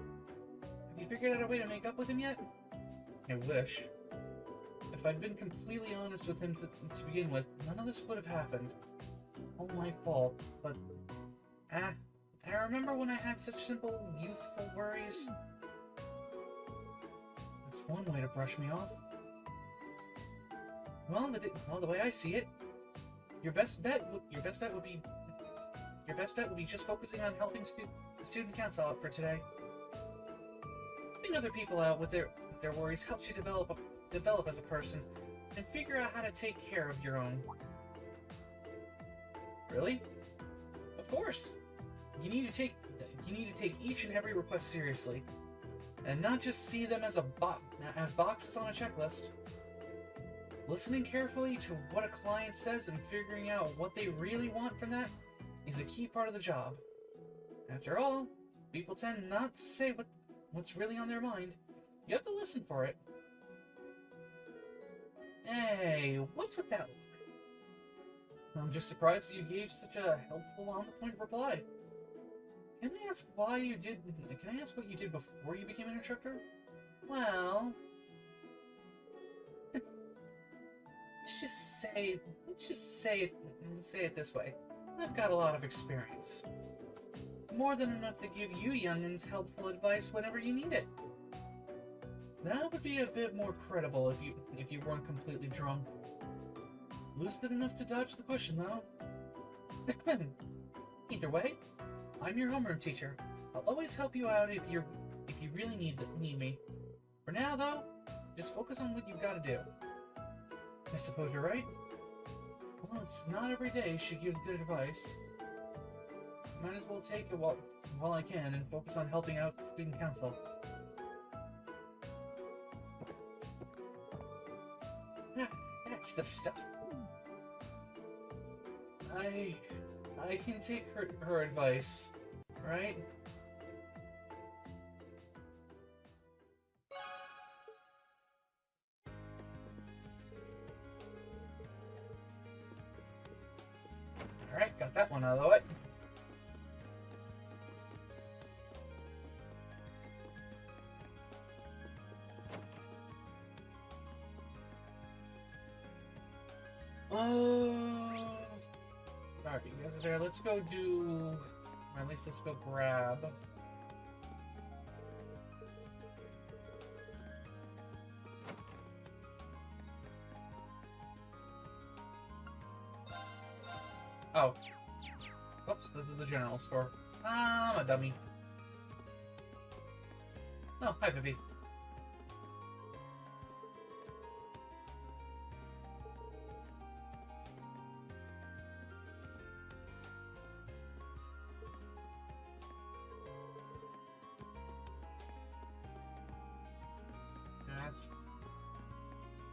Have you figured out a way to make up with him yet? I wish. If I'd been completely honest with him to begin with, none of this would have happened. All my fault, but... I remember when I had such simple, youthful worries. That's one way to brush me off. Well, the way I see it, your best bet would be just focusing on helping the student council out for today. Helping other people out with their worries helps you develop as a person and figure out how to take care of your own. Really? Of course. You need to take each and every request seriously, and not just see them as boxes on a checklist. Listening carefully to what a client says and figuring out what they really want from that is a key part of the job. After all, people tend not to say what's really on their mind. You have to listen for it. Hey, what's with that look? I'm just surprised that you gave such a helpful, on-the-point reply. Can I ask what you did before you became an instructor? Well, let's just say it this way. I've got a lot of experience. More than enough to give you youngins helpful advice whenever you need it. That would be a bit more credible if you weren't completely drunk. Lucid enough to dodge the question, though. Either way, I'm your homeroom teacher. I'll always help you out if you really need me. For now, though, just focus on what you've got to do. I suppose you're right. Well, it's not every day she gives good advice. Might as well take it while I can and focus on helping out the student council. That's the stuff. I can take her advice, right? Alright, got that one out of the way. Alright, you guys are there. Let's go do... Or at least let's go grab... Oh. Oops, this is the general store. I'm a dummy. Oh, hi, Vivi.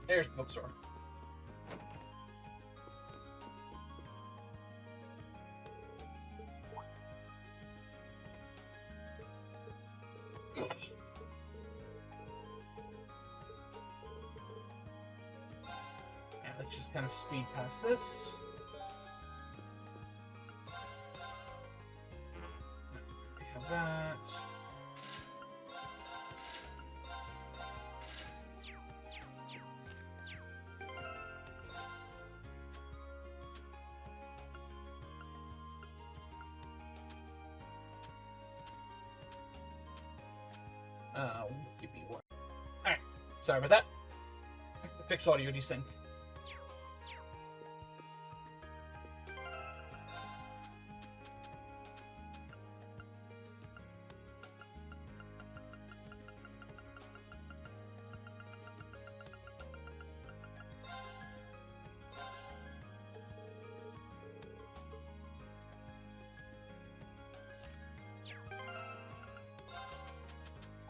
There's the bookstore. Yeah, let's just kind of speed past this. We have that. Give me one. Alright, sorry about that. Fix audio desync.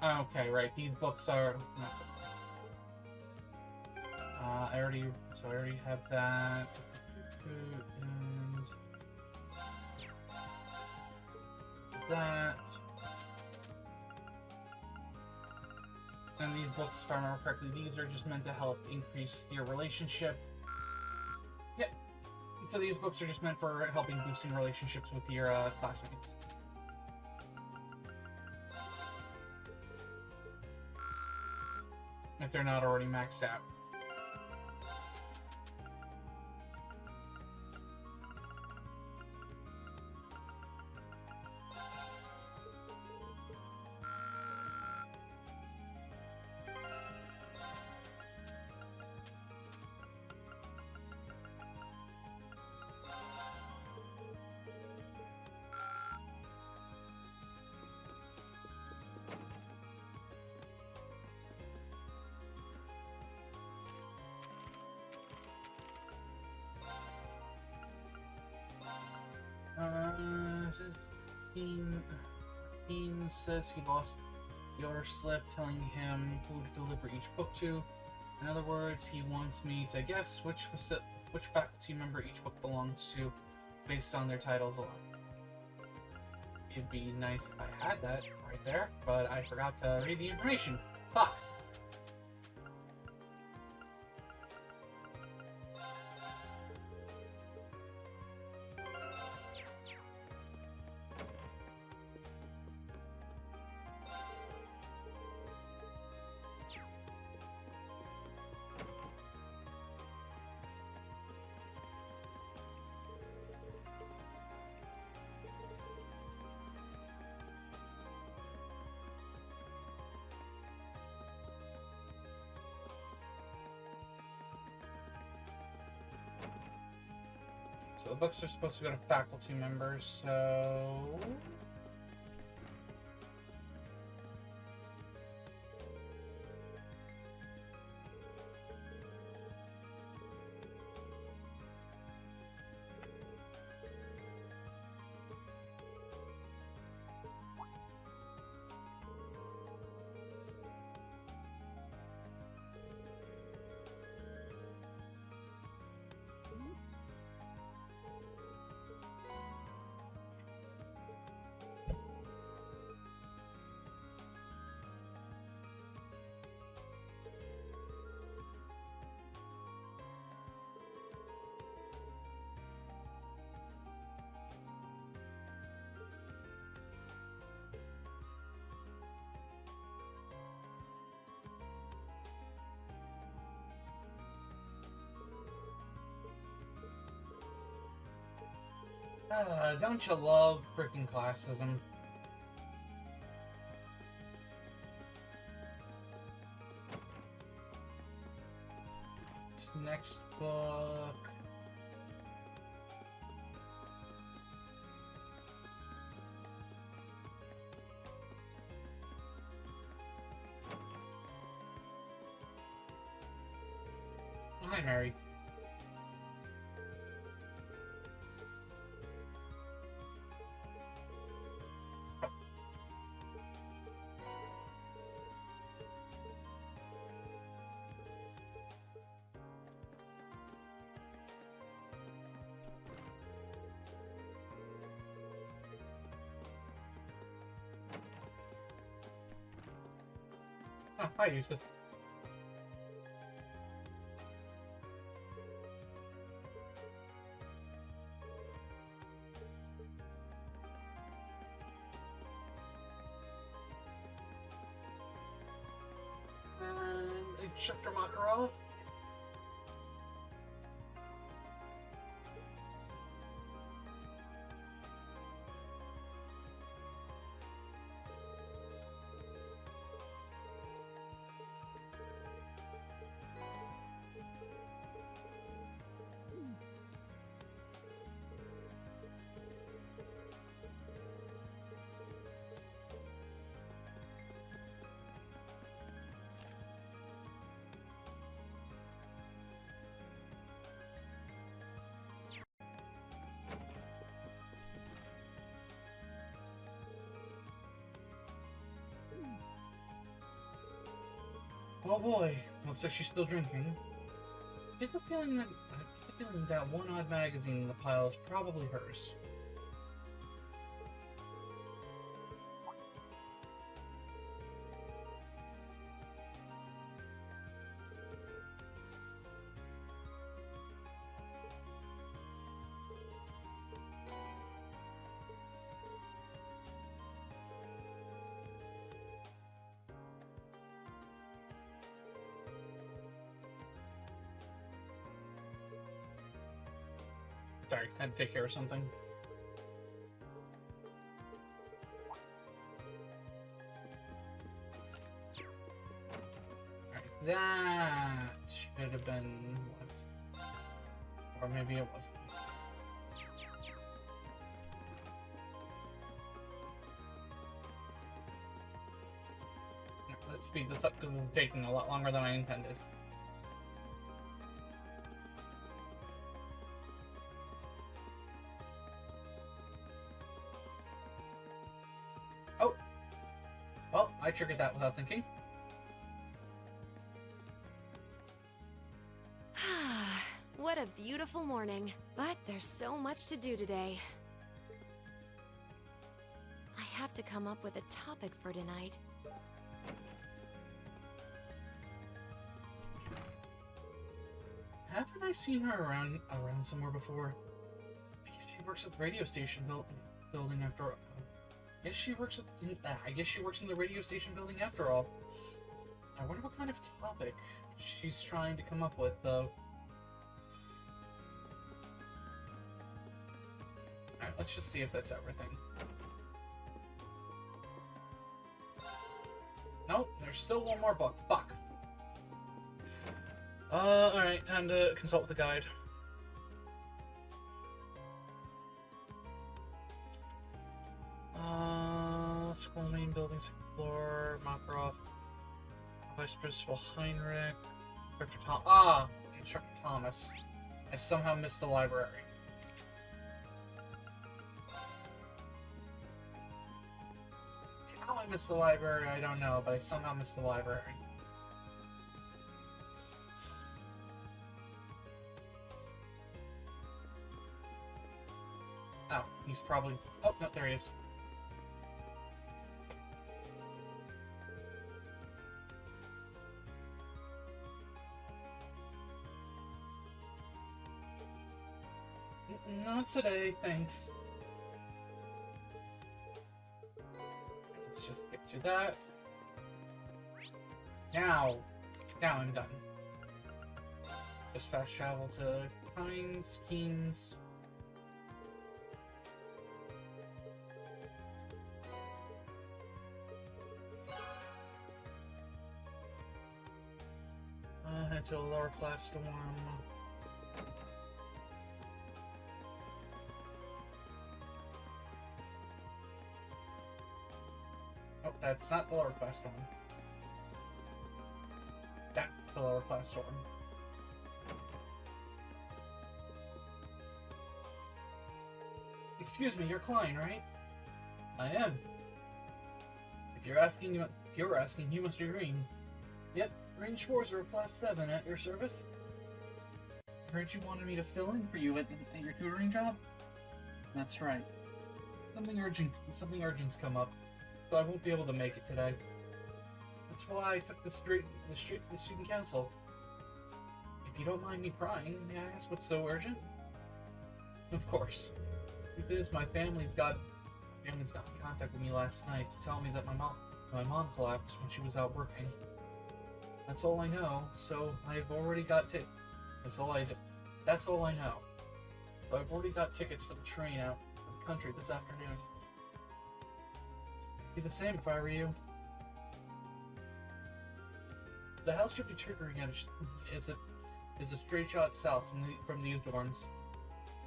Okay, right. These books are. I already have that. And that. And these books, if I remember correctly, these are just meant to help increase your relationship. Yep. So these books are just meant for helping boosting relationships with your classmates. If they're not already maxed out. Dean says he lost the order slip telling him who to deliver each book to. In other words, he wants me to guess which faculty member each book belongs to based on their titles alone. It'd be nice if I had that right there, but I forgot to read the information. Fuck! So the books are supposed to go to faculty members, so... don't you love freaking classism? Next book. Hi, Mary. Ah, hi, Eustace. And Instructor Makarov. Oh boy, looks like she's still drinking. I get the feeling that one odd magazine in the pile is probably hers. Sorry, I had to take care of something. Alright, that should have been what? Or maybe it wasn't. Let's speed this up because it's taking a lot longer than I intended. Well, I triggered that without thinking. What a beautiful morning. But there's so much to do today. I have to come up with a topic for tonight. Haven't I seen her around somewhere before? I guess she works at the radio station building after. I guess she works in the radio station building after all. I wonder what kind of topic she's trying to come up with, though. Alright, let's just see if that's everything. Nope, there's still one more book. Fuck. Alright, time to consult with the guide. School main building, second floor, Makarov, Vice Principal Heinrich, Instructor Thomas. I somehow missed the library. How I missed the library, I don't know, but I somehow missed the library. Oh, he's probably... Oh, no, there he is. Not today, thanks. Let's just get through that. Now I'm done. Just fast travel to Hines, Keynes. Head to a lower class dorm. Oh, that's not the lower class dorm. That's the lower class dorm. Excuse me, you're Klein, right? I am. If you're asking, you must be Green. Yep, Green Schwarzer, class 7, at your service. I heard you wanted me to fill in for you at your tutoring job? That's right. Something urgent's come up, so I won't be able to make it today. That's why I took the street to the student council. If you don't mind me prying, may I ask what's so urgent? Of course. The truth is, my family's got in contact with me last night to tell me that my mom collapsed when she was out working. That's all I know, so I've already got That's all I know. So I've already got tickets for the train out of the country this afternoon. Be the same if I were you. The house should be triggering at it's a straight shot south from these dorms.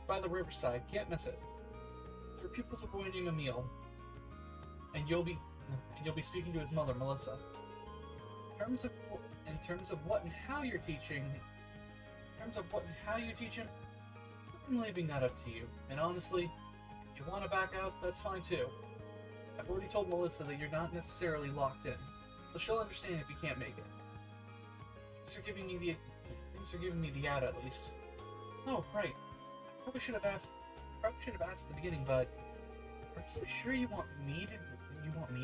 By the riverside, can't miss it. Your pupils are going to a meal, and you'll be speaking to his mother, Melissa. In terms of what and how you're teaching, I'm leaving that up to you. And honestly, if you want to back out, that's fine too. I've already told Melissa that you're not necessarily locked in, so she'll understand if you can't make it. Thanks for giving me the ad at least. Oh, right. I probably should have asked at the beginning, but are you sure you want me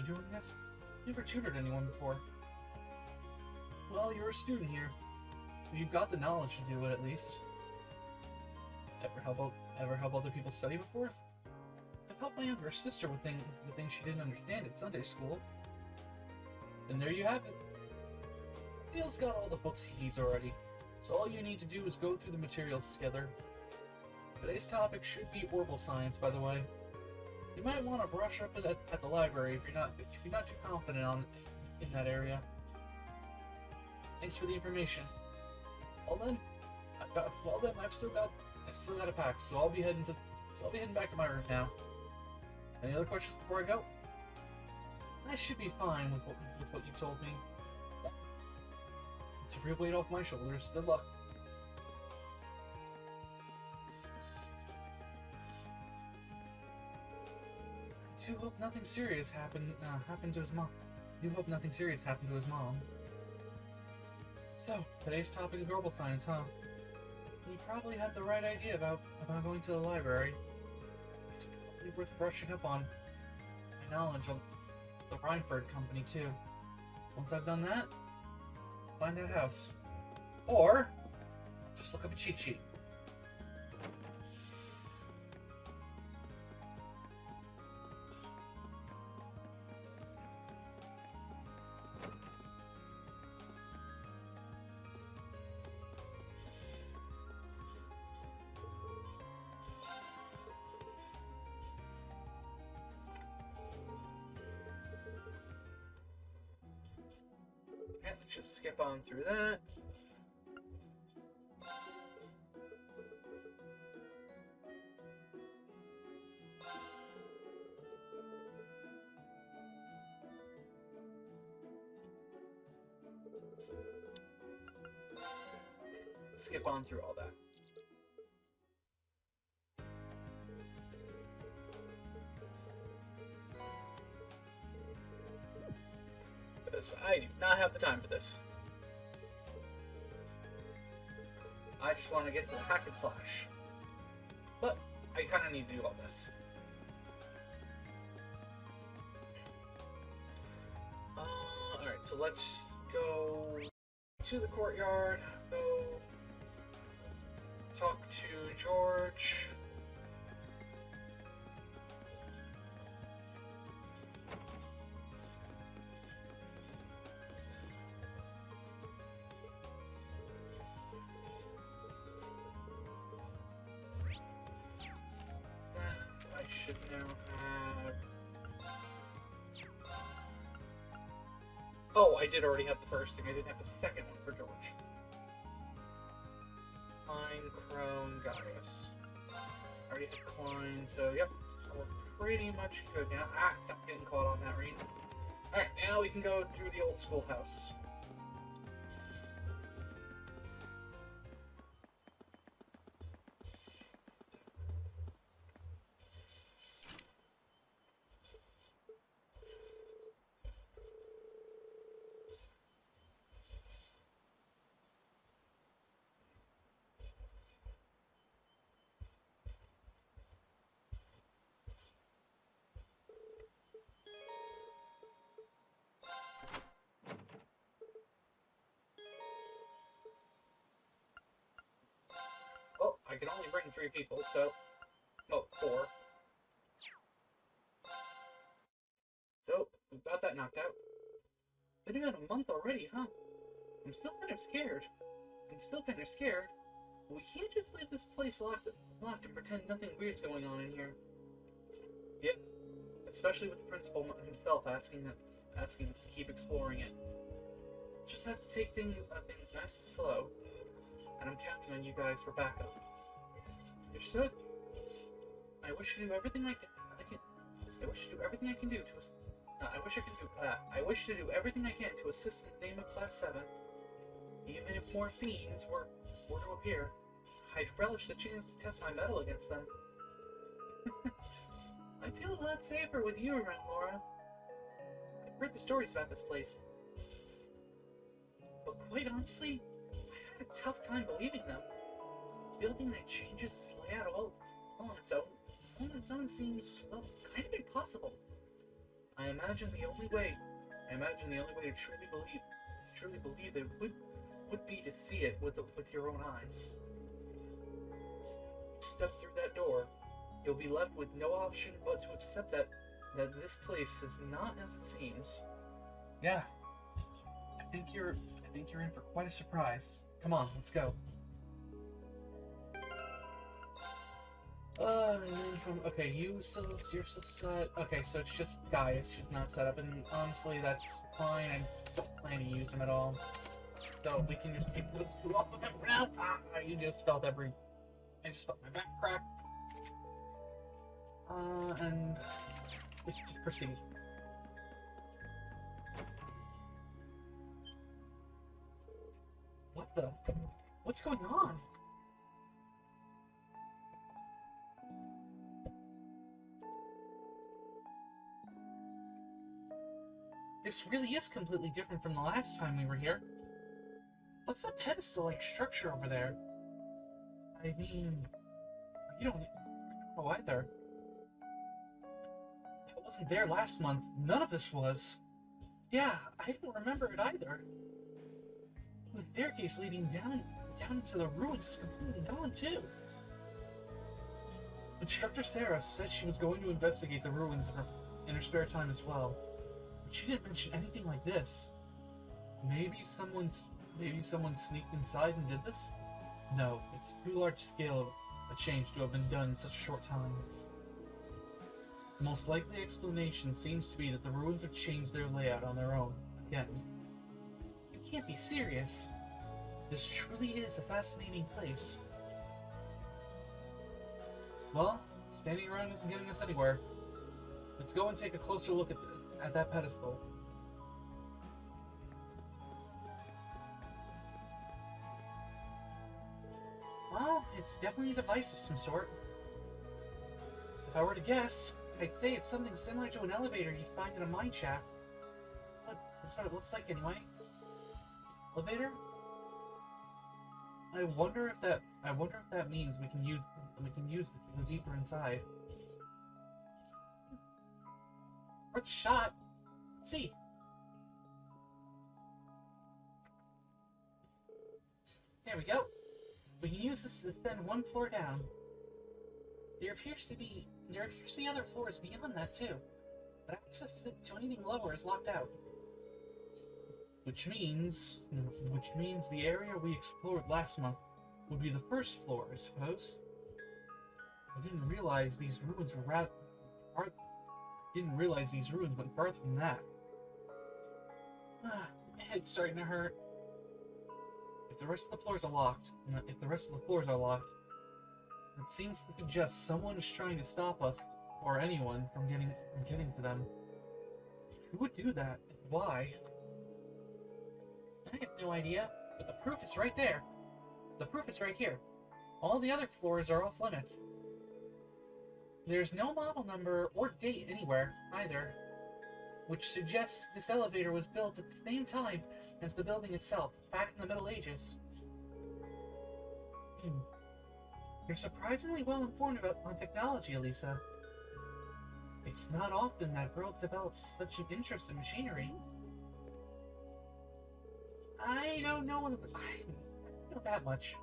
doing this? I've never tutored anyone before. Well, you're a student here. You've got the knowledge to do it at least. Ever help other people study before? I've helped my younger sister with things she didn't understand at Sunday school. And there you have it. Neil's got all the books he needs already, so all you need to do is go through the materials together. Today's topic should be orbital science, by the way. You might want to brush up at the library if you're not too confident in that area. Thanks for the information. Well then, I've still got a pack, so I'll be heading back to my room now. Any other questions before I go? I should be fine with what you've told me. It's a real weight off my shoulders. Good luck. I do hope nothing serious happened to his mom. So, today's topic is orbital science, huh? You probably had the right idea about going to the library. It's probably worth brushing up on my knowledge of the Rhineford company, too. Once I've done that, find that house. Or, just look up a cheat sheet. Okay, let's just skip on through that. Skip on through all that. Because I do not have the time for this. I just want to get to the hack and slash. But I kind of need to do all this. Alright, so let's go to the courtyard. Go talk to George. I should now have... Oh, I did already have the first thing. I didn't have the second one for George. Klein, Crone, Gaius. I already had Klein, so yep. We're pretty much good now. Ah, stop getting caught on that read. Alright, now we can go through the old schoolhouse. can only bring 3 people, so... Oh, 4. So, we've got that knocked out. It's been about a month already, huh? I'm still kind of scared. We can't just leave this place locked and pretend nothing weird's going on in here. Yep. Especially with the principal himself asking us to keep exploring it. Just have to take things nice and slow. And I'm counting on you guys for backup. Understood? I wish to do everything I wish to do everything I can to assist in the name of Class 7. Even if more fiends were to appear, I'd relish the chance to test my mettle against them. I feel a lot safer with you around, Laura. I've heard the stories about this place. But quite honestly, I've had a tough time believing them. A building that changes its layout all on its own seems, well, kind of impossible. I imagine the only way to truly believe it would be to see it with your own eyes. Step through that door, you'll be left with no option but to accept that this place is not as it seems. Yeah, I think you're in for quite a surprise. Come on, let's go. Okay, you're still set. Okay, so it's just Gaius who's not set up, and honestly, that's fine. I don't plan to use him at all. So we can just take those 2 off of him for now. I just felt my back crack. And we can just proceed. What's going on? This really is completely different from the last time we were here. What's that pedestal-like structure over there? I mean, I don't know either. That wasn't there last month. None of this was. Yeah, I don't remember it either. The staircase leading down into the ruins is completely gone too. Instructor Sarah said she was going to investigate the ruins in her spare time as well. But she didn't mention anything like this. Maybe someone sneaked inside and did this? No, it's too large scale of a change to have been done in such a short time. The most likely explanation seems to be that the ruins have changed their layout on their own, again. You can't be serious. This truly is a fascinating place. Well, standing around isn't getting us anywhere. Let's go and take a closer look at that pedestal. Well, it's definitely a device of some sort. If I were to guess, I'd say it's something similar to an elevator you'd find in a mine shaft. That's what it looks like anyway. Elevator? I wonder if that means we can use it to go deeper inside. Worth a shot. Let's see. There we go. We can use this to ascend 1 floor down. There appears to be other floors beyond that too, but access to anything lower is locked out. Which means the area we explored last month would be the first floor, I suppose. I didn't realize these ruins went farther than that. My head's starting to hurt. If the rest of the floors are locked, it seems to suggest someone is trying to stop us, or anyone, from getting to them. Who would do that? Why? I have no idea, but the proof is right there. The proof is right here. All the other floors are off limits. There's no model number or date anywhere, either, which suggests this elevator was built at the same time as the building itself, back in the Middle Ages. You're surprisingly well informed on technology, Elisa. It's not often that girls develop such an interest in machinery. I don't know that much.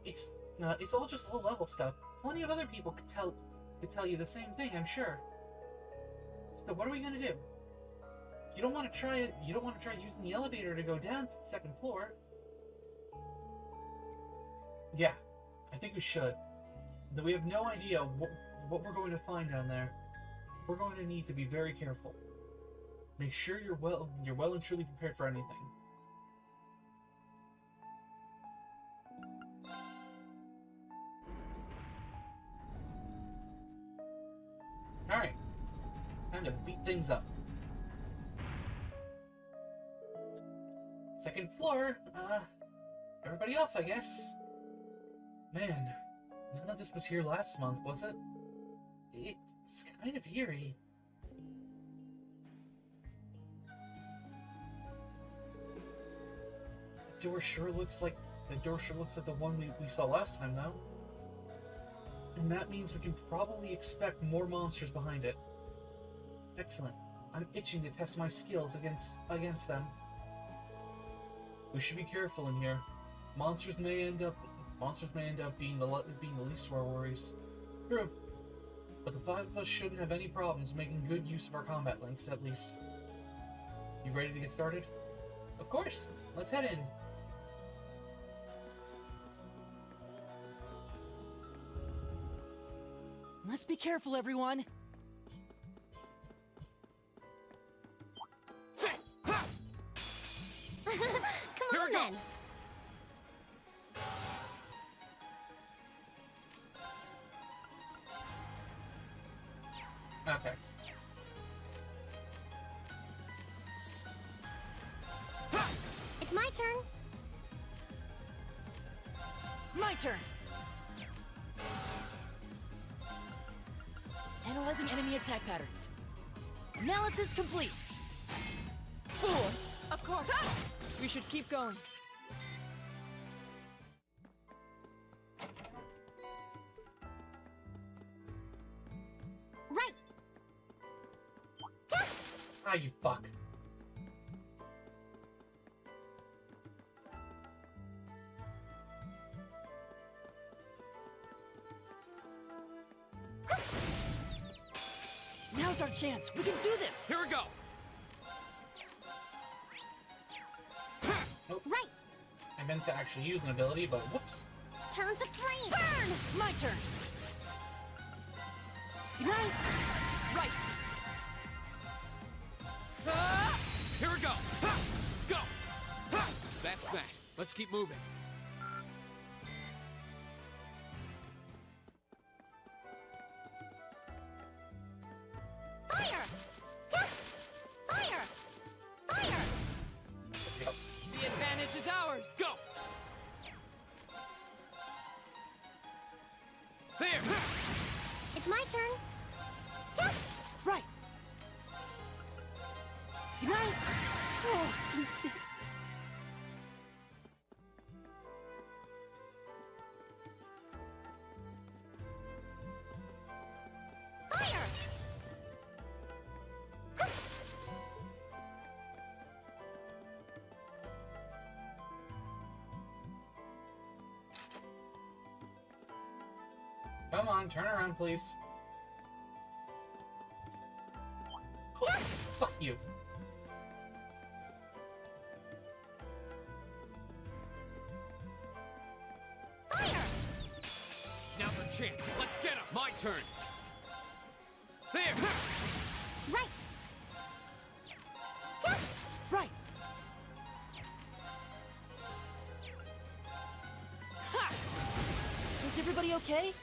It's all just low-level stuff. Plenty of other people could tell you the same thing, I'm sure. So what are we gonna do? You don't want to try it. You don't want to try using the elevator to go down to the 2nd floor. Yeah, I think we should. Though we have no idea what we're going to find down there. We're going to need to be very careful. Make sure you're well and truly prepared for anything. Alright. Time to beat things up. 2nd floor, everybody off, I guess. Man, none of this was here last month, was it? It's kind of eerie. The door sure looks like the one we saw last time, though. And that means we can probably expect more monsters behind it. Excellent. I'm itching to test my skills against them. We should be careful in here. Monsters may end up being the least of our worries. True. But the 5 of us shouldn't have any problems making good use of our combat links, at least. You ready to get started? Of course. Let's head in. Let's be careful, everyone. Come on, then. Okay. It's my turn. My turn. Analyzing enemy attack patterns. Analysis complete. Fool! Of course. Ah! We should keep going. Right. Ah, you fuck. Now's our chance. We can do this. Here we go. Nope. Right. I meant to actually use an ability, but whoops. Turn to flame. Burn. My turn. Ignite. Right. Here we go. Go. That's that. Let's keep moving. Fire. Fire. Fire. The advantage is ours. Go. There. It's my turn. Right. Ignite. Oh, we did. Fire. Come on, turn around, please. Oh, fuck you. Fire. Now's our chance. Let's get him. My turn. There. Right. Right. Ha! Is everybody okay?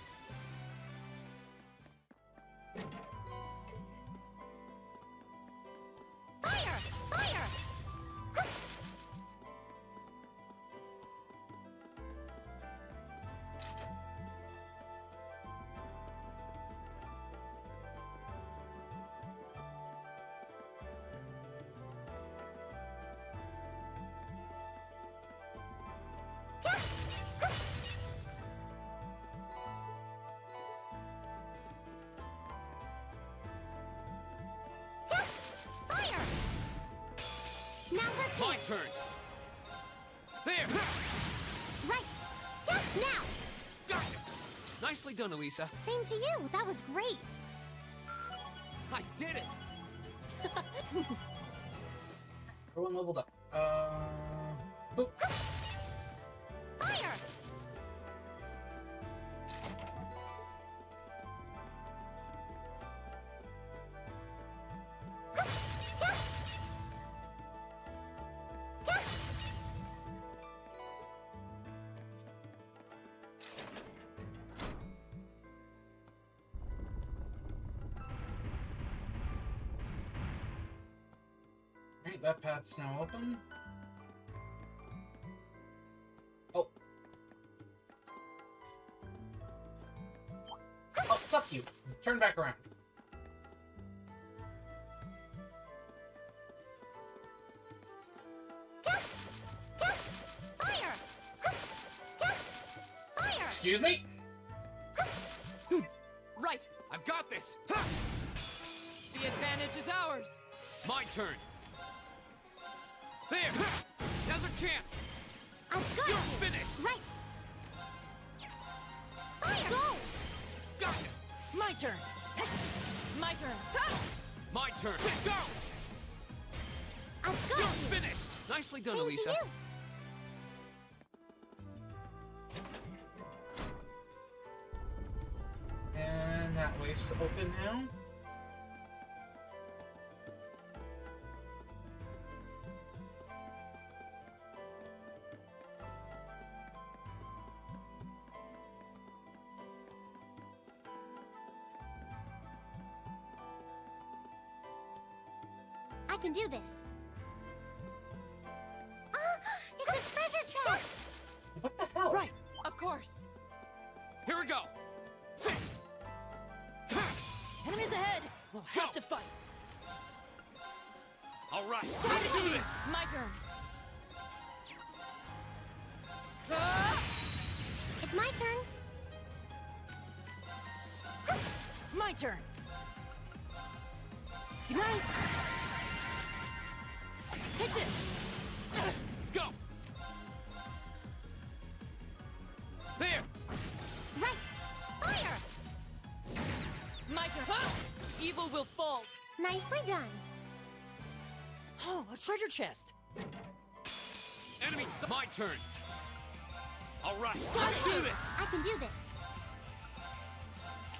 Fire. Fire. Fire. Now's our My chance. turn. There. Right. Now. Nicely done, Elisa. Same to you. That was great. I did it! Everyone leveled up. Boop. Fire! Alright, that path's now open. Oh. Oh, fuck you. Turn back around. Fire! Fire! Excuse me? Right! I've got this! The advantage is ours! My turn! There! Now's our chance! I've got You're you! finished! Right! Fire! Go! Gotcha! My turn! My turn! My turn! Go! I've got You're you! finished! Nicely done, Same Elisa. to you. And that way's open now. I can do this. Ah, it's a treasure chest! What the hell? Right! Of course! Here we go! Enemies ahead! We'll have to fight! All right, Give let's it to do me! this! My turn! It's my turn. My turn! Good night! Take this! Go! There! Right! Fire! My turn! Evil will fall! Nicely done. Oh, a treasure chest! Enemy, my turn! All right, let's do this! I can do this.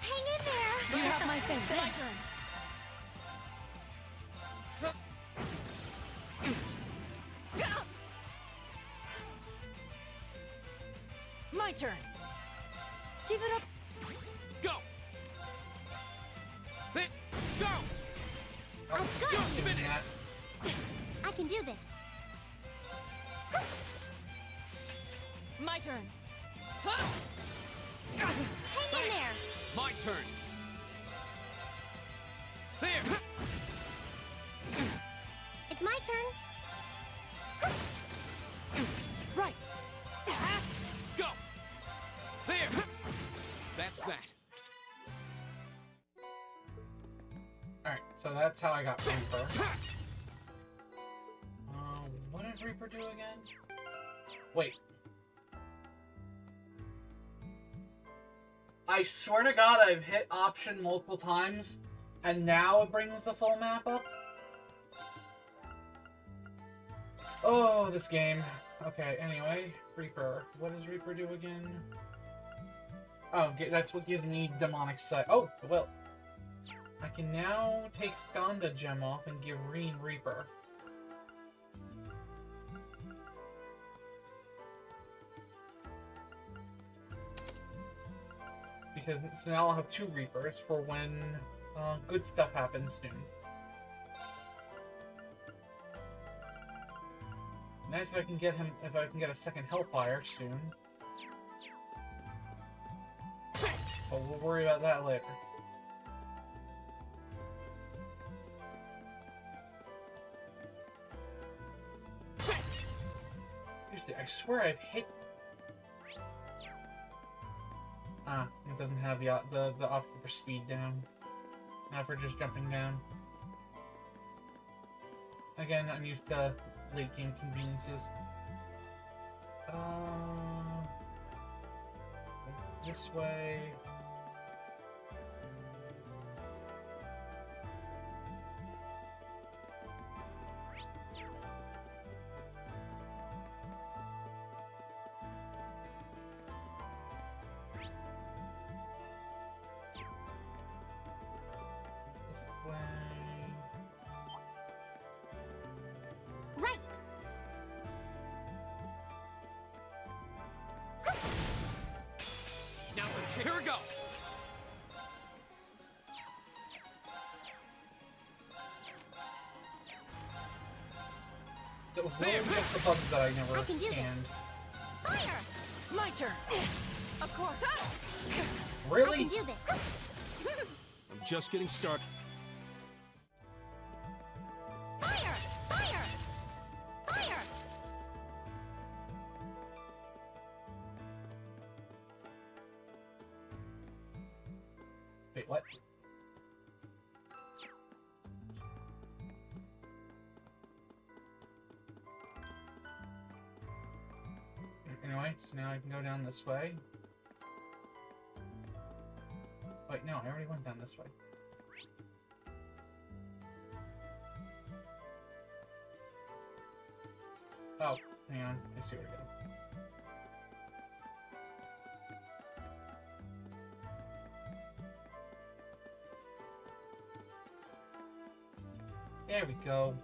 Hang in there! You have my thing. My turn! My turn! Give it up! Go! There! Go! I've got You're you! finished! I can do this. My turn! Hang in there! My turn! There! It's my turn. Right! Go! There! That's that. Alright, so that's how I got Reaper. What did Reaper do again? Wait. I swear to God I've hit option multiple times, and now it brings the full map up? Oh, this game. Okay, anyway. Reaper. What does Reaper do again? Oh, that's what gives me demonic sight. Oh, well. I can now take Skanda gem off and give Reen Reaper. Because so now I'll have 2 Reapers for when good stuff happens soon. Nice if I can get him, if I can get a second Hellfire soon. But we'll worry about that later. Seriously, I swear I've hit. Ah, it doesn't have the option for speed down. Not for just jumping down. Again, I'm used to late game conveniences. this way. Right. Now's our chance. Here we go. That was literally just the buttons that I never I can do scanned. this. Fire! My turn. Of course. I Really? can do this. I'm just getting started. Fire! Fire! Fire! Wait, what? Anyway, so now I can go down this way. Wait, no, I already went down this way. Oh, hang on. I see where to go. There we go.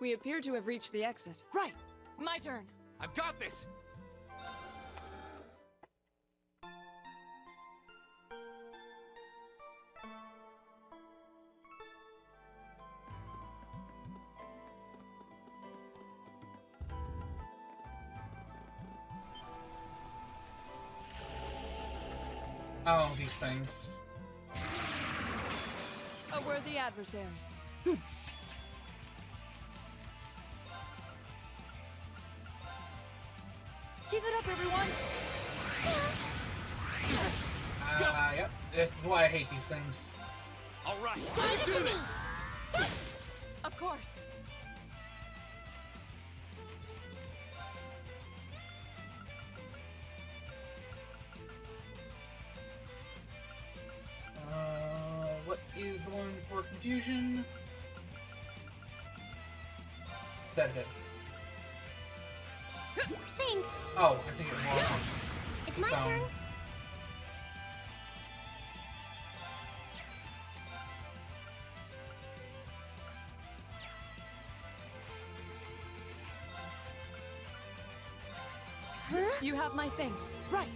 We appear to have reached the exit. Right. My turn. I've got this. Oh, these things. A worthy adversary. Give it up, everyone. Yep. This is why I hate these things. All right, let's do this. Of course. What is the one for confusion? That it. Thanks. Oh, I think it was. It's my So- turn. You have my things. Right.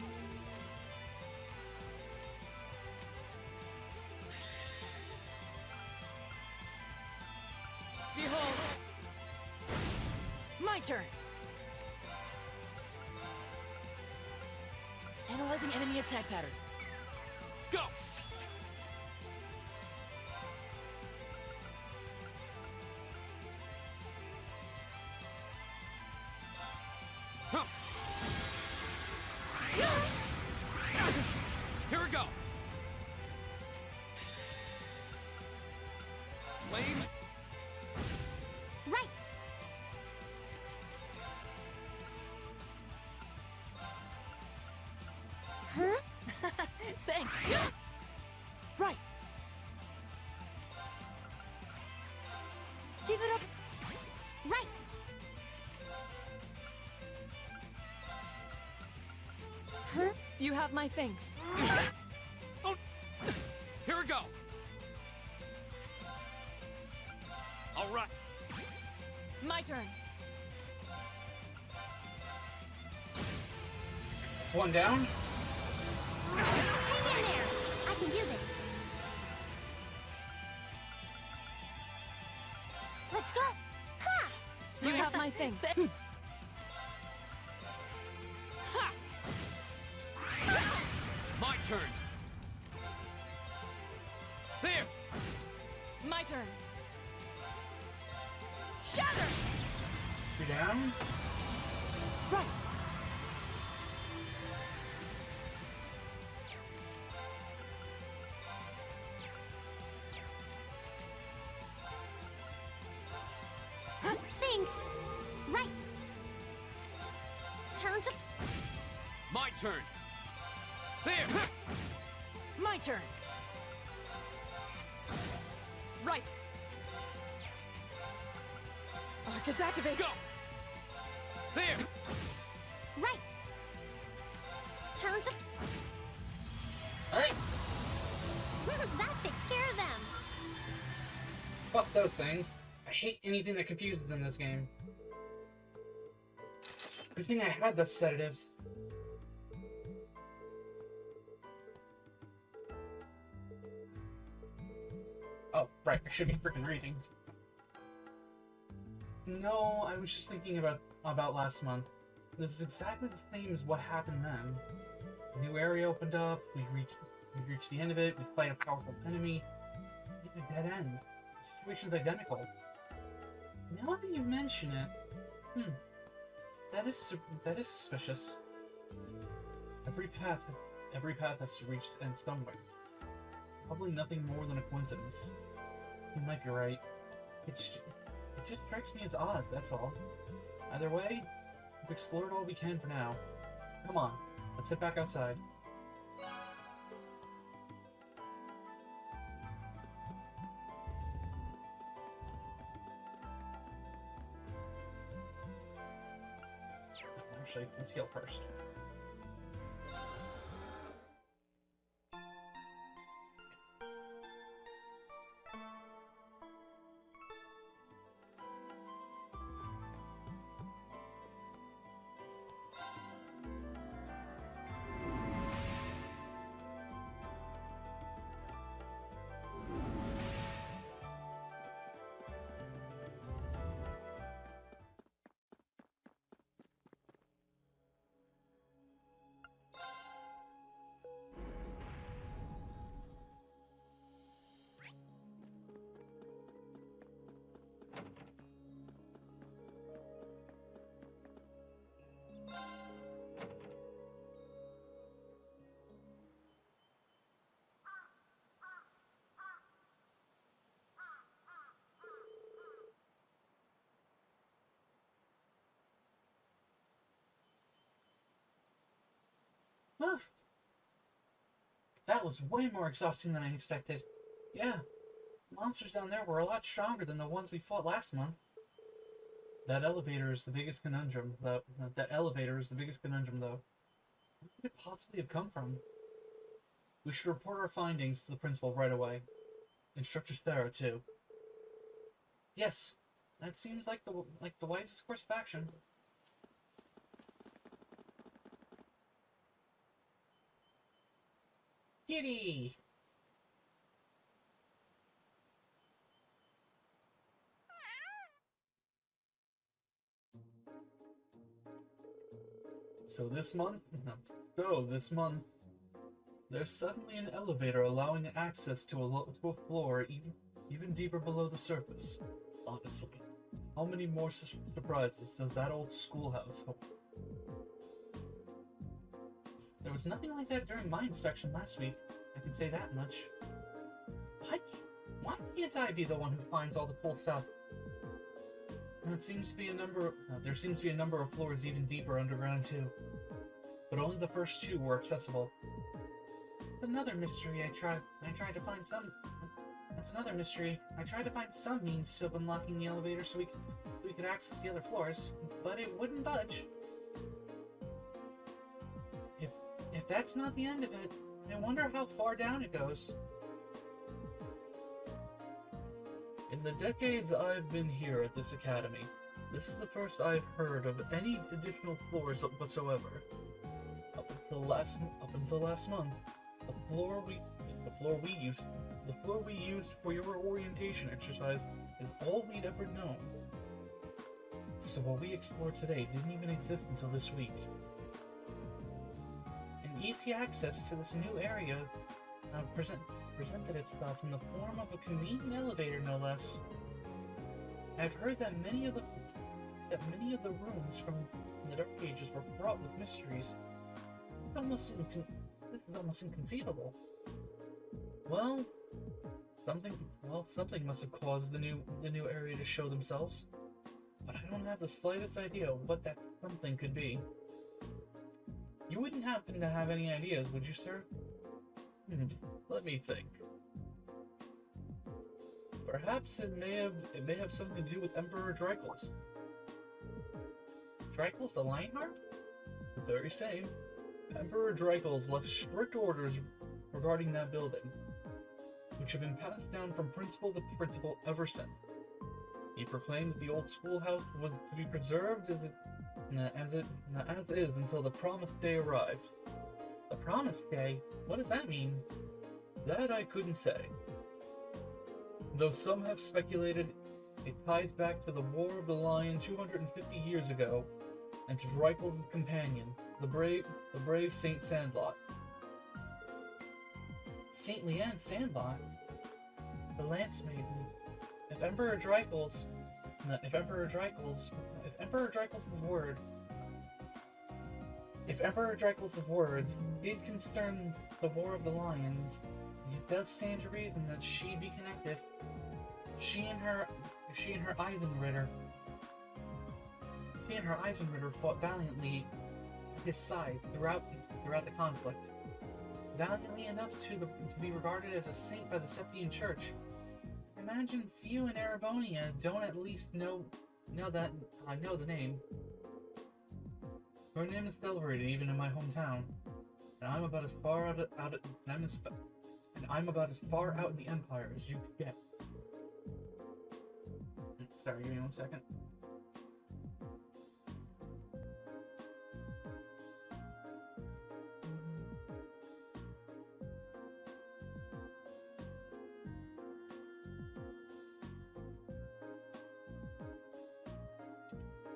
Behold. My turn. Analyzing enemy attack pattern. Go. Huh. Here we go. Flames. Right. Thanks. Right. Give it up. Right. You have my things. Oh. Here we go. All right. My turn. It's one down. Hang in there. I can do this. Let's go. Ha! You have my things. My turn. There. My turn. Shatter! Two down. Right. Thanks. Right. Turn to. My turn. There! My turn! Right! Arcus activate! Go! There! Right. Turn to. Alright. That takes care of them. Fuck those things. I hate anything that confuses in this game. Good thing I had those sedatives. Oh, right, I should be freaking reading. No, I was just thinking about last month. This is exactly the same as what happened then. A new area opened up, we reached the end of it, we fight a powerful enemy, we hit a dead end. The situation's identical. Now that you mention it, that is suspicious. Every path has to reach its end somewhere. Probably nothing more than a coincidence. You might be right. It just strikes me as odd, that's all. Either way, we've explored all we can for now. Come on, let's head back outside. Actually, let's heal first. That was way more exhausting than I expected. Yeah, monsters down there were a lot stronger than the ones we fought last month. That elevator is the biggest conundrum, though. Where could it possibly have come from? We should report our findings to the principal right away. Instructor Sarah, too. Yes, that seems like the wisest course of action. Kitty! So this month, there's suddenly an elevator allowing access to a floor even deeper below the surface. Honestly, how many more surprises does that old schoolhouse hold? There was nothing like that during my inspection last week. I can say that much. Why can't I be the one who finds all the cool stuff? There seems to be a number of floors even deeper underground too. But only the first two were accessible. That's another mystery. I tried to find some means of unlocking the elevator so we could access the other floors, but it wouldn't budge. If that's not the end of it, I wonder how far down it goes. In the decades I've been here at this academy, this is the first I've heard of any additional floors whatsoever. Up until last month, the floor we used for your orientation exercise is all we'd ever known. So what we explored today didn't even exist until this week. And easy access to this new area presented itself in the form of a convenient elevator, no less. I've heard that many of the rooms from the Dark Ages were fraught with mysteries. This is almost inconceivable. Well, something must have caused the new area to show themselves, but I don't have the slightest idea what that something could be. You wouldn't happen to have any ideas, would you, sir? Let me think. Perhaps it may have something to do with Emperor Dreikels. Dreikels the Lionheart? The very same. Emperor Dreikels left strict orders regarding that building, which have been passed down from principal to principal ever since. He proclaimed that the old schoolhouse was to be preserved as is until the promised day arrived. The promised day? What does that mean? That I couldn't say. Though some have speculated it ties back to the War of the Lion 250 years ago, and to Dreikels' companion, the brave Saint Sandlot. Saint Leanne Sandlot? The Lance Maiden. If Emperor Dreikels' words did concern the War of the Lions, it does stand to reason that she'd be connected. She and her Eisenritter fought valiantly at his side throughout the conflict. Valiantly enough to be regarded as a saint by the Septian Church. Imagine few in Erebonia don't at least know the name. Her name is celebrated even in my hometown, and I'm about as far out in the Empire as you could get. Sorry, give me 1 second.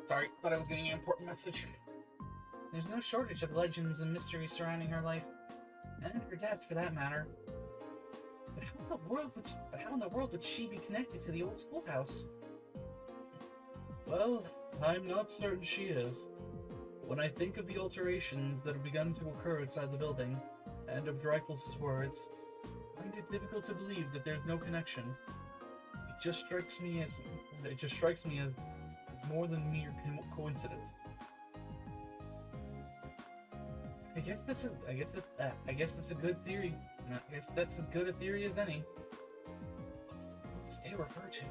Sorry, thought I was getting an important message. There's no shortage of legends and mysteries surrounding her life, and her death for that matter. But how in the world would she be connected to the old schoolhouse? Well, I'm not certain she is. When I think of the alterations that have begun to occur inside the building, and of Dreikels' words, I find it difficult to believe that there's no connection. It just strikes me as more than mere coincidence. I guess that's a good theory. I guess that's as good a theory as any. What's they refer to?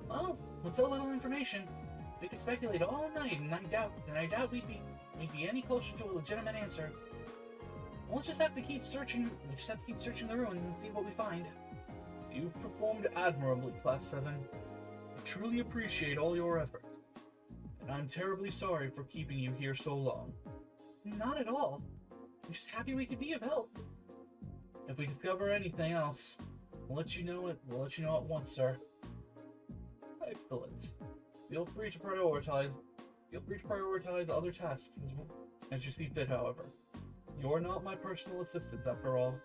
Well, with so little information, we could speculate all night, and I doubt we'd be any closer to a legitimate answer. We'll just have to keep searching. We just have to keep searching the ruins and see what we find. You've performed admirably, Class 7. I truly appreciate all your efforts, and I'm terribly sorry for keeping you here so long. Not at all. I'm just happy we could be of help. If we discover anything else, we'll let you know at once, sir. Excellent. Feel free to prioritize other tasks as you see fit, however. You're not my personal assistant, after all.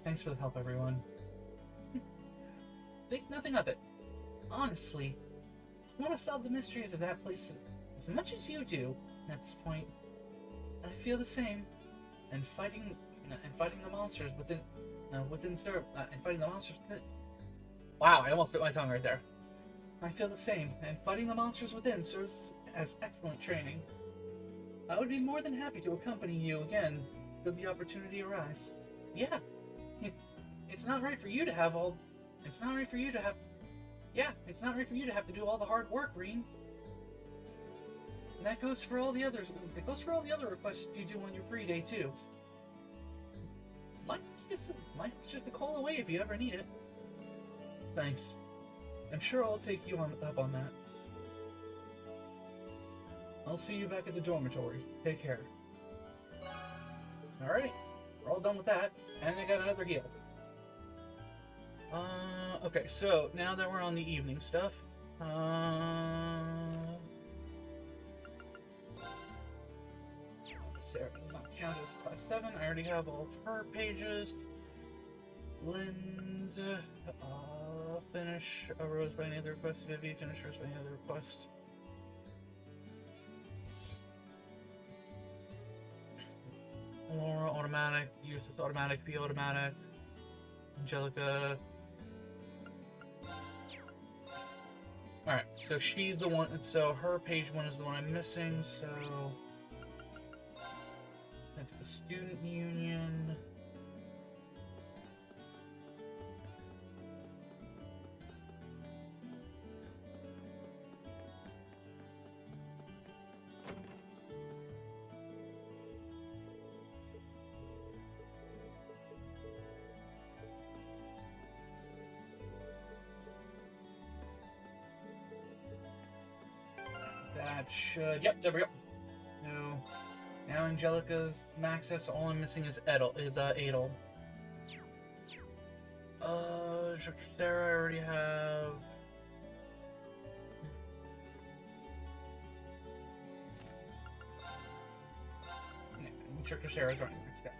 Thanks for the help, everyone. Think nothing of it. Honestly, I want to solve the mysteries of that place as much as you do at this point. I feel the same, and fighting the monsters within. Wow, I almost bit my tongue right there. I feel the same, and fighting the monsters within serves as excellent training. I would be more than happy to accompany you again should the opportunity arise. Yeah, it's not right for you to have to do all the hard work, Reen. And that goes for all the others. That goes for all the other requests you do on your free day too. Mike's just a call away if you ever need it. Thanks. I'm sure I'll take you up on that. I'll see you back at the dormitory. Take care. Alright, we're all done with that, and I got another heal. Okay, so now that we're on the evening stuff, Sarah does not count as class 7. I already have all of her pages. Lind, finish a rose by any other request. Vivi, finish rose by any other request. Laura, automatic. Eustace, automatic. Fee, automatic. Angelica. Alright, so she's the one, so her page 1 is the one I'm missing, so... That's the student union. That should... Yep, there we go. No. Now Angelica's access. All I'm missing is Adel. Sarah I already have. Instructor Sarah's running next step.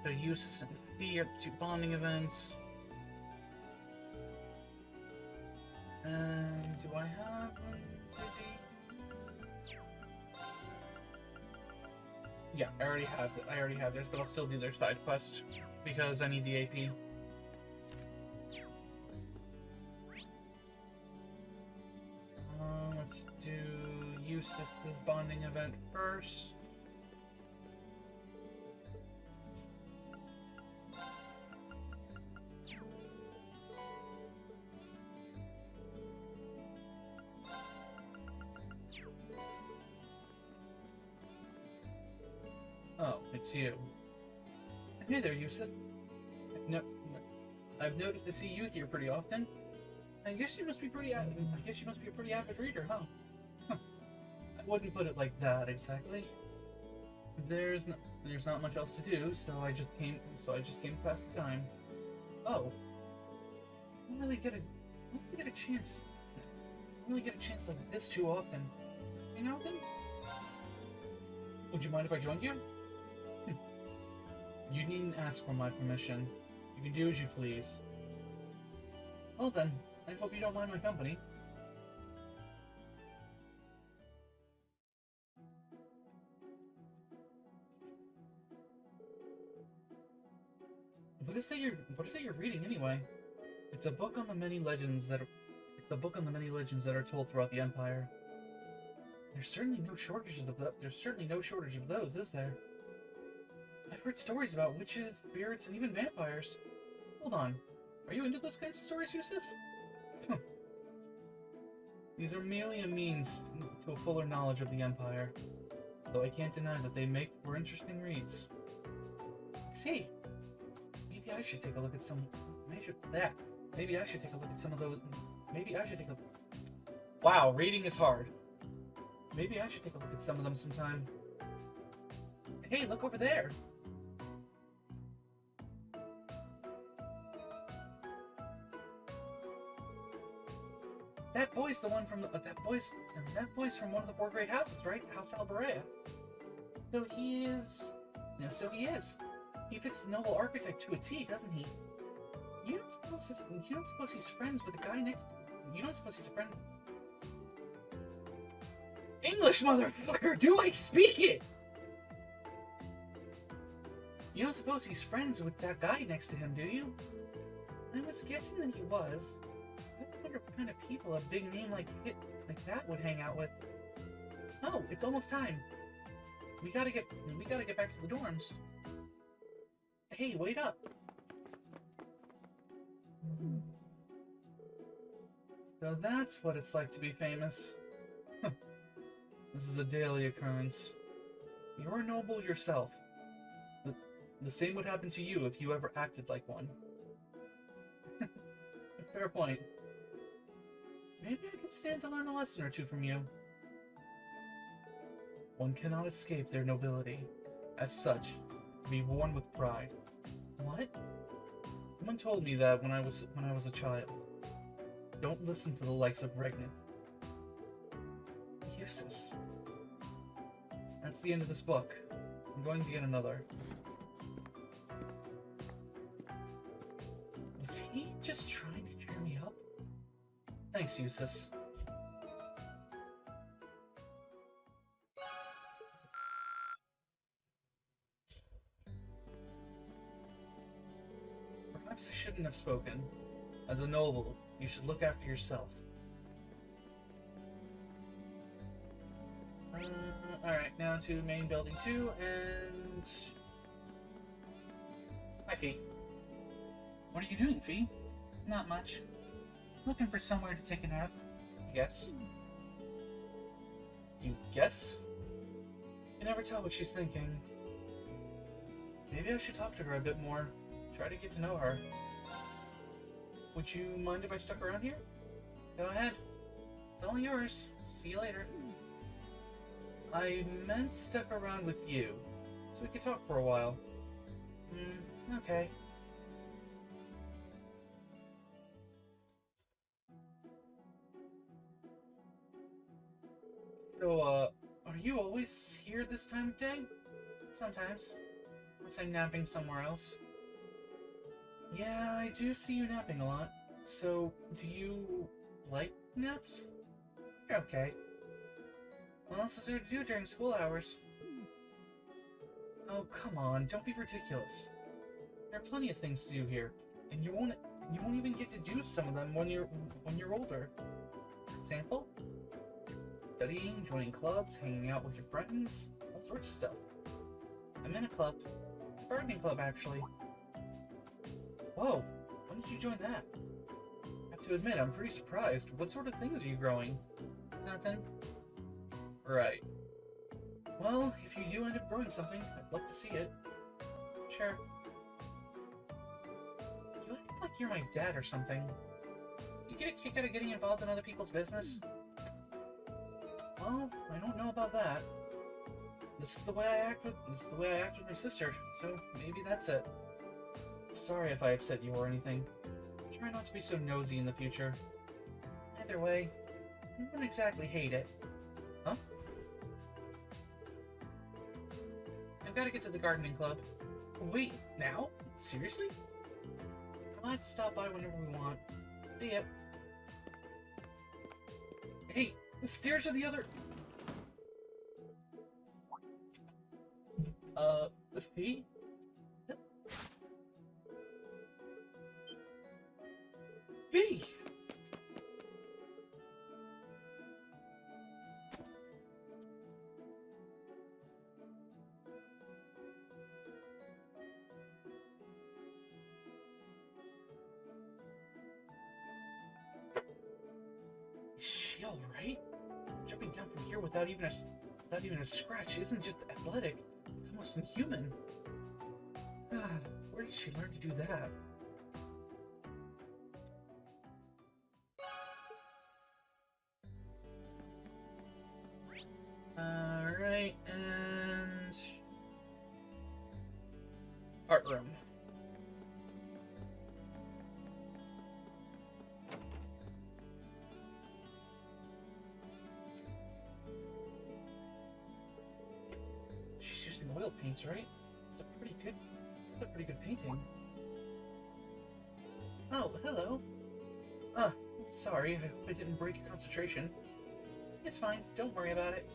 So use and fee are the 2 bonding events. And do I have one? Yeah, I already have theirs, but I'll still do their side quest because I need the AP. Let's do Eustace's bonding event first. Oh, it's you. Hey there, Eustace. I've noticed to see you here pretty often. I guess you must be pretty. I guess you must be a pretty avid reader, huh? I wouldn't put it like that exactly. There's not much else to do, so I just came to pass the time. Oh, I don't really get a chance. I don't really get a chance like this too often. You know, then. Would you mind if I joined you? You needn't ask for my permission. You can do as you please. Well then, I hope you don't mind my company. What is it you're reading anyway? It's a book on the many legends that are told throughout the Empire. There's certainly no shortage of those, is there? I've heard stories about witches, spirits, and even vampires. Hold on. Are you into those kinds of stories, Eustace? These are merely a means to a fuller knowledge of the Empire, though I can't deny that they make for interesting reads. See, maybe I should take a look at some. Maybe I should take a look at some of those. Wow, reading is hard. Maybe I should take a look at some of them sometime. Hey, look over there. That boy's from one of the 4 great houses, right? House Alberea. So he is. He fits the noble architect to a T, doesn't he? You don't suppose he's friends with the guy next. You don't suppose he's a friend. English, motherfucker! Do I speak it? You don't suppose he's friends with that guy next to him, do you? I was guessing that he was. I wonder what kind of people a big name like that would hang out with. Oh, it's almost time. We gotta get back to the dorms. Hey, wait up. So that's what it's like to be famous. This is a daily occurrence. You're a noble yourself. The same would happen to you if you ever acted like one. Fair point. Maybe I could stand to learn a lesson or two from you. One cannot escape their nobility. As such, to be worn with pride. What? Someone told me that when I was a child. Don't listen to the likes of Regnant. Useless. That's the end of this book. I'm going to get another. Was he just trying to cheer me up? Thanks, Eustace. Perhaps I shouldn't have spoken. As a noble, you should look after yourself. Alright, now to main building 2, and... Hi, Fee. What are you doing, Fee? Not much. Looking for somewhere to take a nap, I guess. You guess? You never tell what she's thinking. Maybe I should talk to her a bit more. Try to get to know her. Would you mind if I stuck around here? Go ahead. It's all yours. See you later. I meant stuck around with you, so we could talk for a while. Okay. So, are you always here this time of day? Sometimes. Unless I'm napping somewhere else. Yeah, I do see you napping a lot. So, do you like naps? You're okay. What else is there to do during school hours? Oh, come on, don't be ridiculous. There are plenty of things to do here, and you won't even get to do some of them when you're older. For example, studying, joining clubs, hanging out with your friends, all sorts of stuff. I'm in a club. A gardening club, actually. Whoa, when did you join that? I have to admit, I'm pretty surprised. What sort of things are you growing? Nothing. Right. Well, if you do end up growing something, I'd love to see it. Sure. You act like you're my dad or something. You get a kick out of getting involved in other people's business? Well, I don't know about that. This is the way I act with my sister, so maybe that's it. Sorry if I upset you or anything. Try not to be so nosy in the future. Either way, I wouldn't exactly hate it. Huh? I've got to get to the gardening club. Wait, now? Seriously? I'll have to stop by whenever we want. See ya. Hey, the stairs are the other... Fee? Fee! Is she alright? Jumping down from here without even a scratch isn't just athletic, it's almost inhuman. Where did she learn to do that? Alright, and... art room. She's using oil paints, right? It's a pretty good painting. Oh, hello. Sorry, I hope I didn't break your concentration. It's fine, don't worry about it.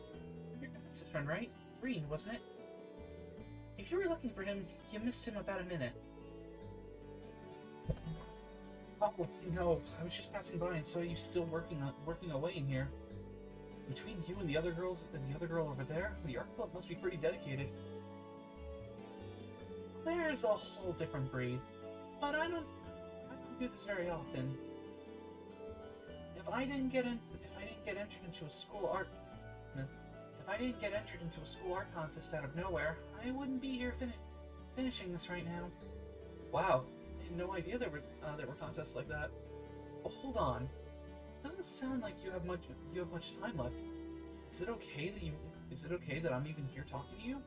You're Max's friend, right? Green, wasn't it? If you were looking for him, you missed him about a minute. Oh, no, I was just passing by and saw you still working away in here. Between you and the other girls and the other girl over there, the art club must be pretty dedicated. Claire's a whole different breed, but I don't do this very often. If I didn't get entered into a school art contest out of nowhere, I wouldn't be here finishing this right now. Wow, I had no idea there were contests like that. Well, hold on. Doesn't sound like you have much time left. Is it okay that I'm even here talking to you?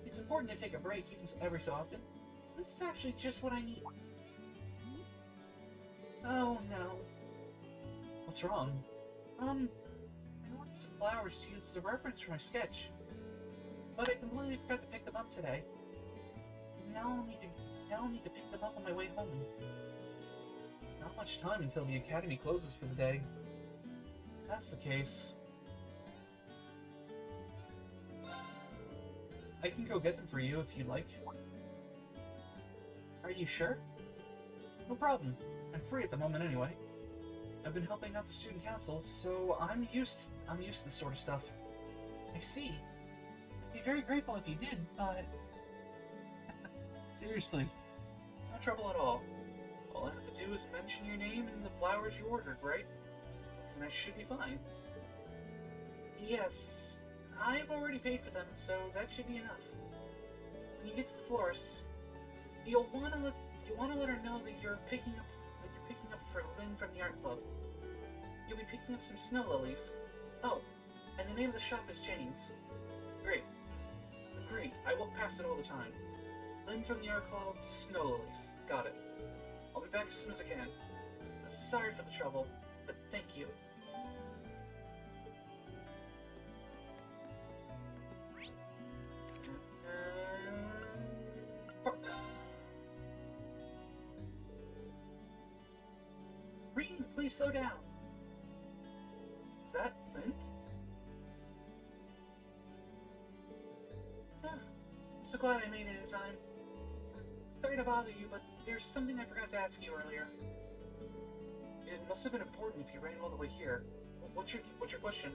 It's important to take a break even every so often. So this is actually just what I need. Oh no. What's wrong? I wanted some flowers to use as a reference for my sketch, but I completely forgot to pick them up today. Now I'll need to pick them up on my way home. Not much time until the academy closes for the day. If that's the case, I can go get them for you if you'd like. Are you sure? No problem. I'm free at the moment anyway. I've been helping out the student council, so I'm used to this sort of stuff. I see. I'd be very grateful if you did, but seriously, it's no trouble at all. All I have to do is mention your name and the flowers you ordered, right? And I should be fine. Yes, I've already paid for them, so that should be enough. When you get to the florist's, you'll want to let her know that you're picking up for Lynn from the art club. You'll be picking up some snow lilies. Oh, and the name of the shop is Jane's. Great. Great. I walk past it all the time. Lynn from the art club, snow lilies. Got it. I'll be back as soon as I can. Sorry for the trouble, but thank you. Reed, please slow down. Is that Lynn? I'm so glad I made it in time. Sorry to bother you, but there's something I forgot to ask you earlier. It must have been important if you ran all the way here. What's your question?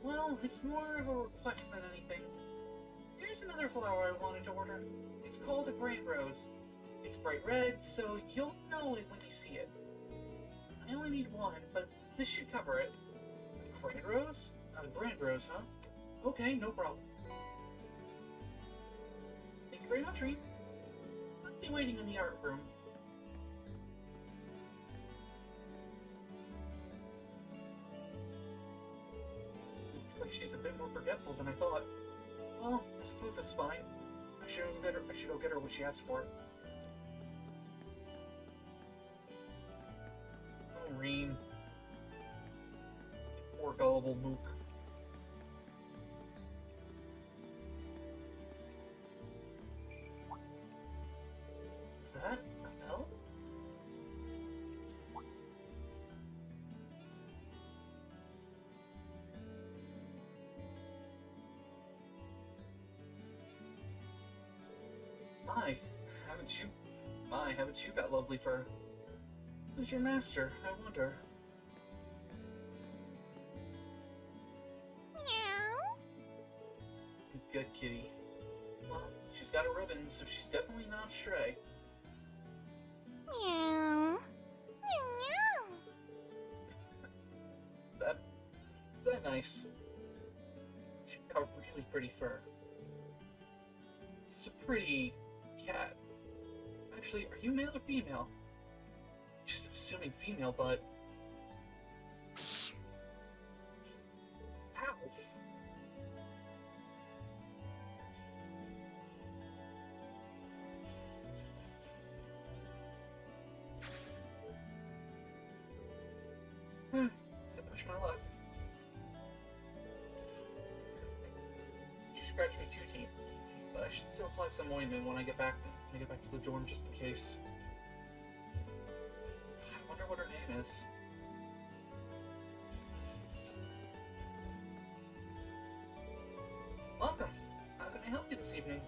Well, it's more of a request than anything. There's another flower I wanted to order. It's called a great rose. It's bright red, so you'll know it when you see it. I only need one, but this should cover it. A grand rose? A grand rose, huh? Okay, no problem. Thank you very much, Reed. I'll be waiting in the art room. Looks like she's a bit more forgetful than I thought. Well, I suppose that's fine. I should go get her what she asked for. Oh, Reem. Poor gullible mook. Is that a bell? Haven't you got lovely fur? Who's your master, I wonder? Meow. Good kitty. Well, she's got a ribbon, so she's definitely not a stray. Meow. Meow. Is that nice? She's got really pretty fur. It's a pretty cat. Actually, are you male or female? Just assuming female, but... Ow! So push my luck. She scratched me 2 teeth, but I should still apply some ointment when I get back to the dorm just in case. I wonder what her name is. Welcome! How can I help you this evening?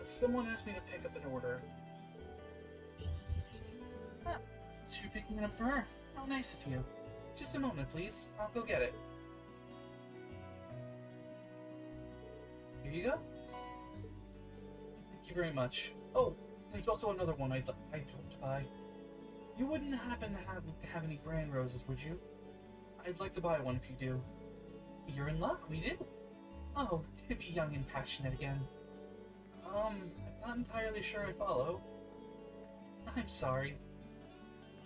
Someone asked me to pick up an order. Ah, so you're picking it up for her? How nice of you. Just a moment, please. I'll go get it. Here you go. Thank you very much. Oh, there's also another one I'd hope to buy. You wouldn't happen to have any grand roses, would you? I'd like to buy one if you do. You're in luck, we do. Oh, to be young and passionate again. I'm not entirely sure I follow. I'm sorry.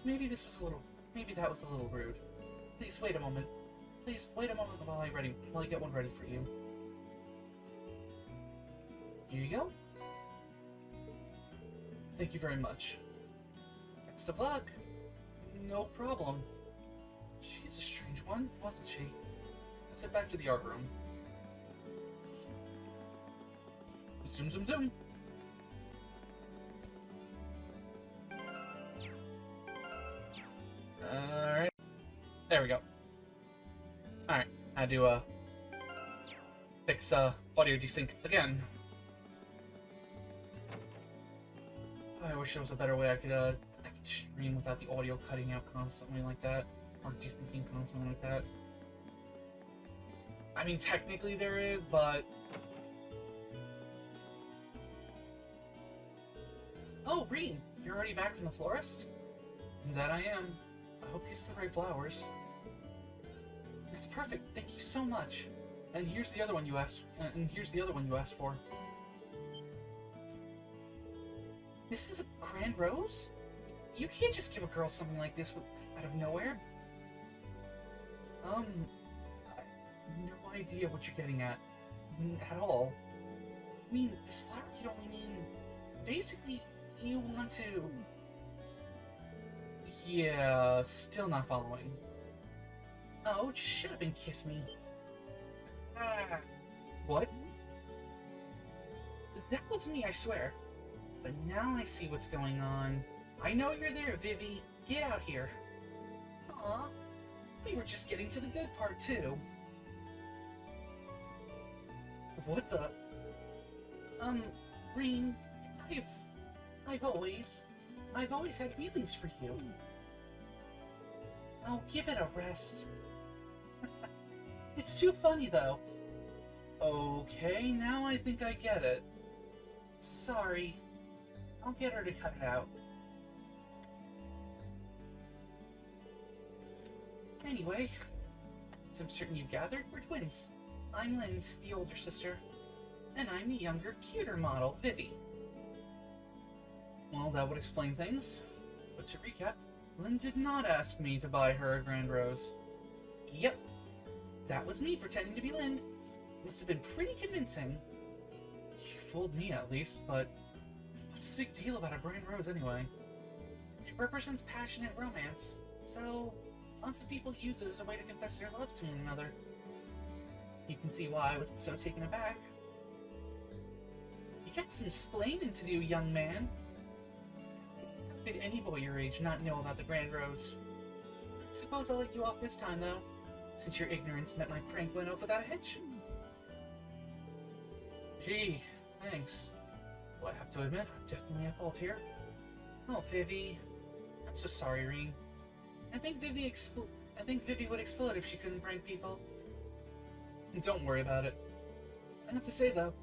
Maybe that was a little rude. Please wait a moment. Please wait a moment while I get one ready for you. Here you go. Thank you very much. Best of luck. No problem. She's a strange one, wasn't she? Let's head back to the art room. Zoom, zoom, zoom. Alright. There we go. Alright, I do, fix, audio desync again. I wish there was a better way I could stream without the audio cutting out constantly like that, or distinct constantly like that. I mean, technically there is, but... Oh, Green, you're already back from the florist? That I am. I hope these are the right flowers. That's perfect. Thank you so much. And here's the other one you asked. For. This is a grand rose? You can't just give a girl something like this out of nowhere. I have no idea what you're getting at all. I mean, this flower could only mean basically you want to. Yeah, still not following. Oh, just shut up and kiss me. Ah. What? That wasn't me, I swear. But now I see what's going on. I know you're there, Vivi. Get out here. Aw. We were just getting to the good part, too. What the? Green, I've always had feelings for you. Oh, give it a rest. It's too funny, though. Okay, now I think I get it. Sorry. I'll get her to cut it out. Anyway, as I'm certain you've gathered, we're twins. I'm Lind, the older sister. And I'm the younger, cuter model, Vivi. Well, that would explain things. But to recap, Lind did not ask me to buy her a grand rose. Yep, that was me pretending to be Lind. Must have been pretty convincing. You fooled me at least, but what's the big deal about a grand rose anyway? It represents passionate romance, so lots of people use it as a way to confess their love to one another. You can see why I was so taken aback. You got some splaining to do, young man. How could any boy your age not know about the grand rose? I suppose I'll let you off this time, though, since your ignorance meant my prank went off without a hitch. Gee, thanks. Well, I have to admit, I'm definitely at fault here. Oh, Vivi. I'm so sorry, Reen. I think Vivi would explode if she couldn't prank people. Don't worry about it. I have to say, though,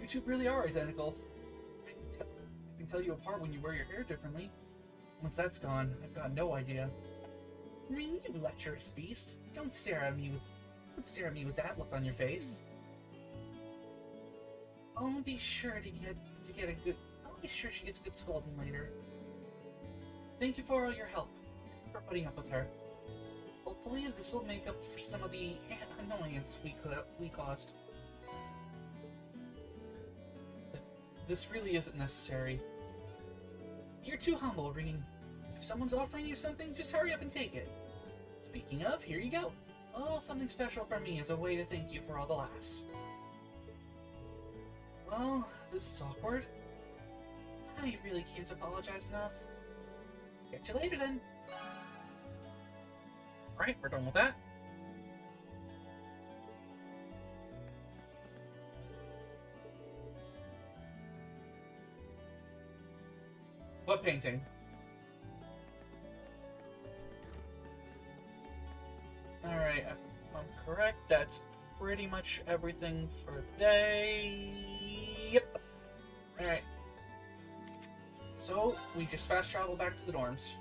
you two really are identical. I can tell you apart when you wear your hair differently. Once that's gone, I've got no idea. Reen, you lecherous beast. Don't stare at me with that look on your face. I'll be sure she gets a good scolding later. Thank you for all your help, for putting up with her. Hopefully this will make up for some of the annoyance we caused. This really isn't necessary. You're too humble, Reen. If someone's offering you something, just hurry up and take it. Speaking of, here you go. A little something special from me as a way to thank you for all the laughs. Well, this is awkward. I really can't apologize enough. Catch you later, then. Alright, we're done with that. What painting? Alright, if I'm correct, that's pretty much everything for today. Yep. Alright. So, we just fast travel back to the dorms.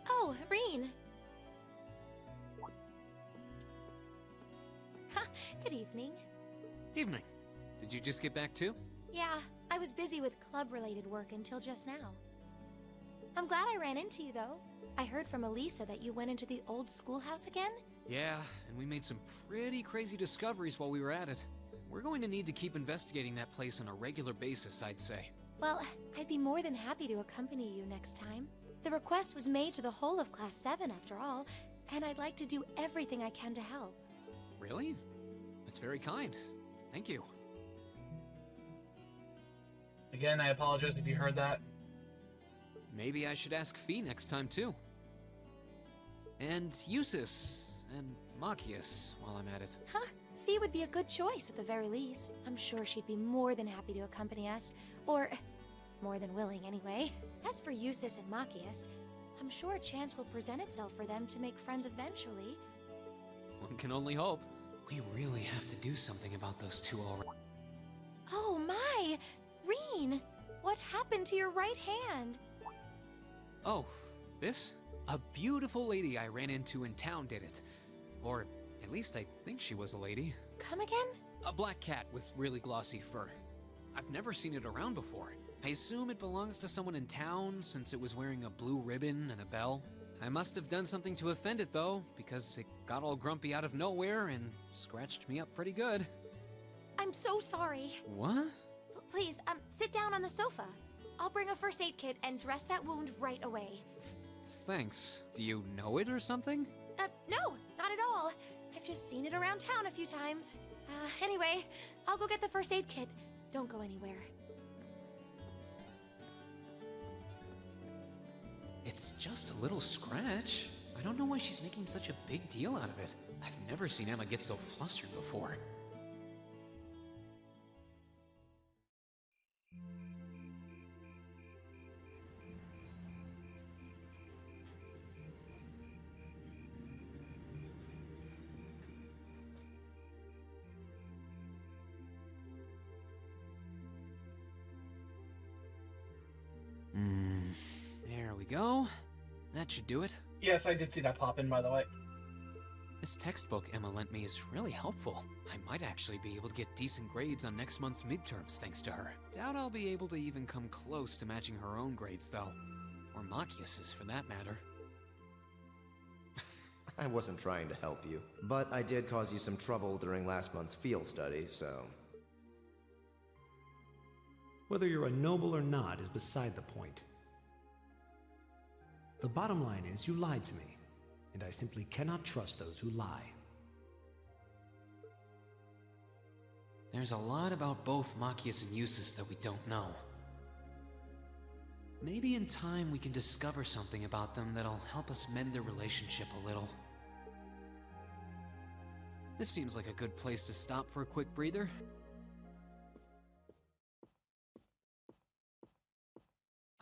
Oh, Reen. Good evening. Evening. Did you just get back too? Yeah, I was busy with club-related work until just now. I'm glad I ran into you, though. I heard from Elisa that you went into the old schoolhouse again? Yeah, and we made some pretty crazy discoveries while we were at it. We're going to need to keep investigating that place on a regular basis, I'd say. Well, I'd be more than happy to accompany you next time. The request was made to the whole of Class 7, after all, and I'd like to do everything I can to help. Really? That's very kind. Thank you. Again, I apologize if you heard that. Maybe I should ask Fee next time, too. And Eusis, and Machias while I'm at it. Huh? Fee would be a good choice at the very least. I'm sure she'd be more than happy to accompany us. Or, more than willing anyway. As for Eustace and Machias, I'm sure a chance will present itself for them to make friends eventually. One can only hope. We really have to do something about those two already. Oh my! Reen! What happened to your right hand? Oh, this? A beautiful lady I ran into in town did it. Or at least I think she was a lady. Come again? A black cat with really glossy fur. I've never seen it around before. I assume it belongs to someone in town since it was wearing a blue ribbon and a bell. I must have done something to offend it though, because it got all grumpy out of nowhere and scratched me up pretty good. I'm so sorry. What? Please, sit down on the sofa. I'll bring a first aid kit and dress that wound right away. Thanks. Do you know it or something? No, not at all. I've just seen it around town a few times. Anyway, I'll go get the first aid kit. Don't go anywhere. It's just a little scratch. I don't know why she's making such a big deal out of it. I've never seen Emma get so flustered before. There we go. That should do it. Yes, I did see that pop in, by the way. This textbook Emma lent me is really helpful. I might actually be able to get decent grades on next month's midterms thanks to her. Doubt I'll be able to even come close to matching her own grades, though. Or Machias's, for that matter. I wasn't trying to help you, but I did cause you some trouble during last month's field study, so... Whether you're a noble or not is beside the point. The bottom line is you lied to me, and I simply cannot trust those who lie. There's a lot about both Machias and Eustace that we don't know. Maybe in time we can discover something about them that'll help us mend their relationship a little. This seems like a good place to stop for a quick breather.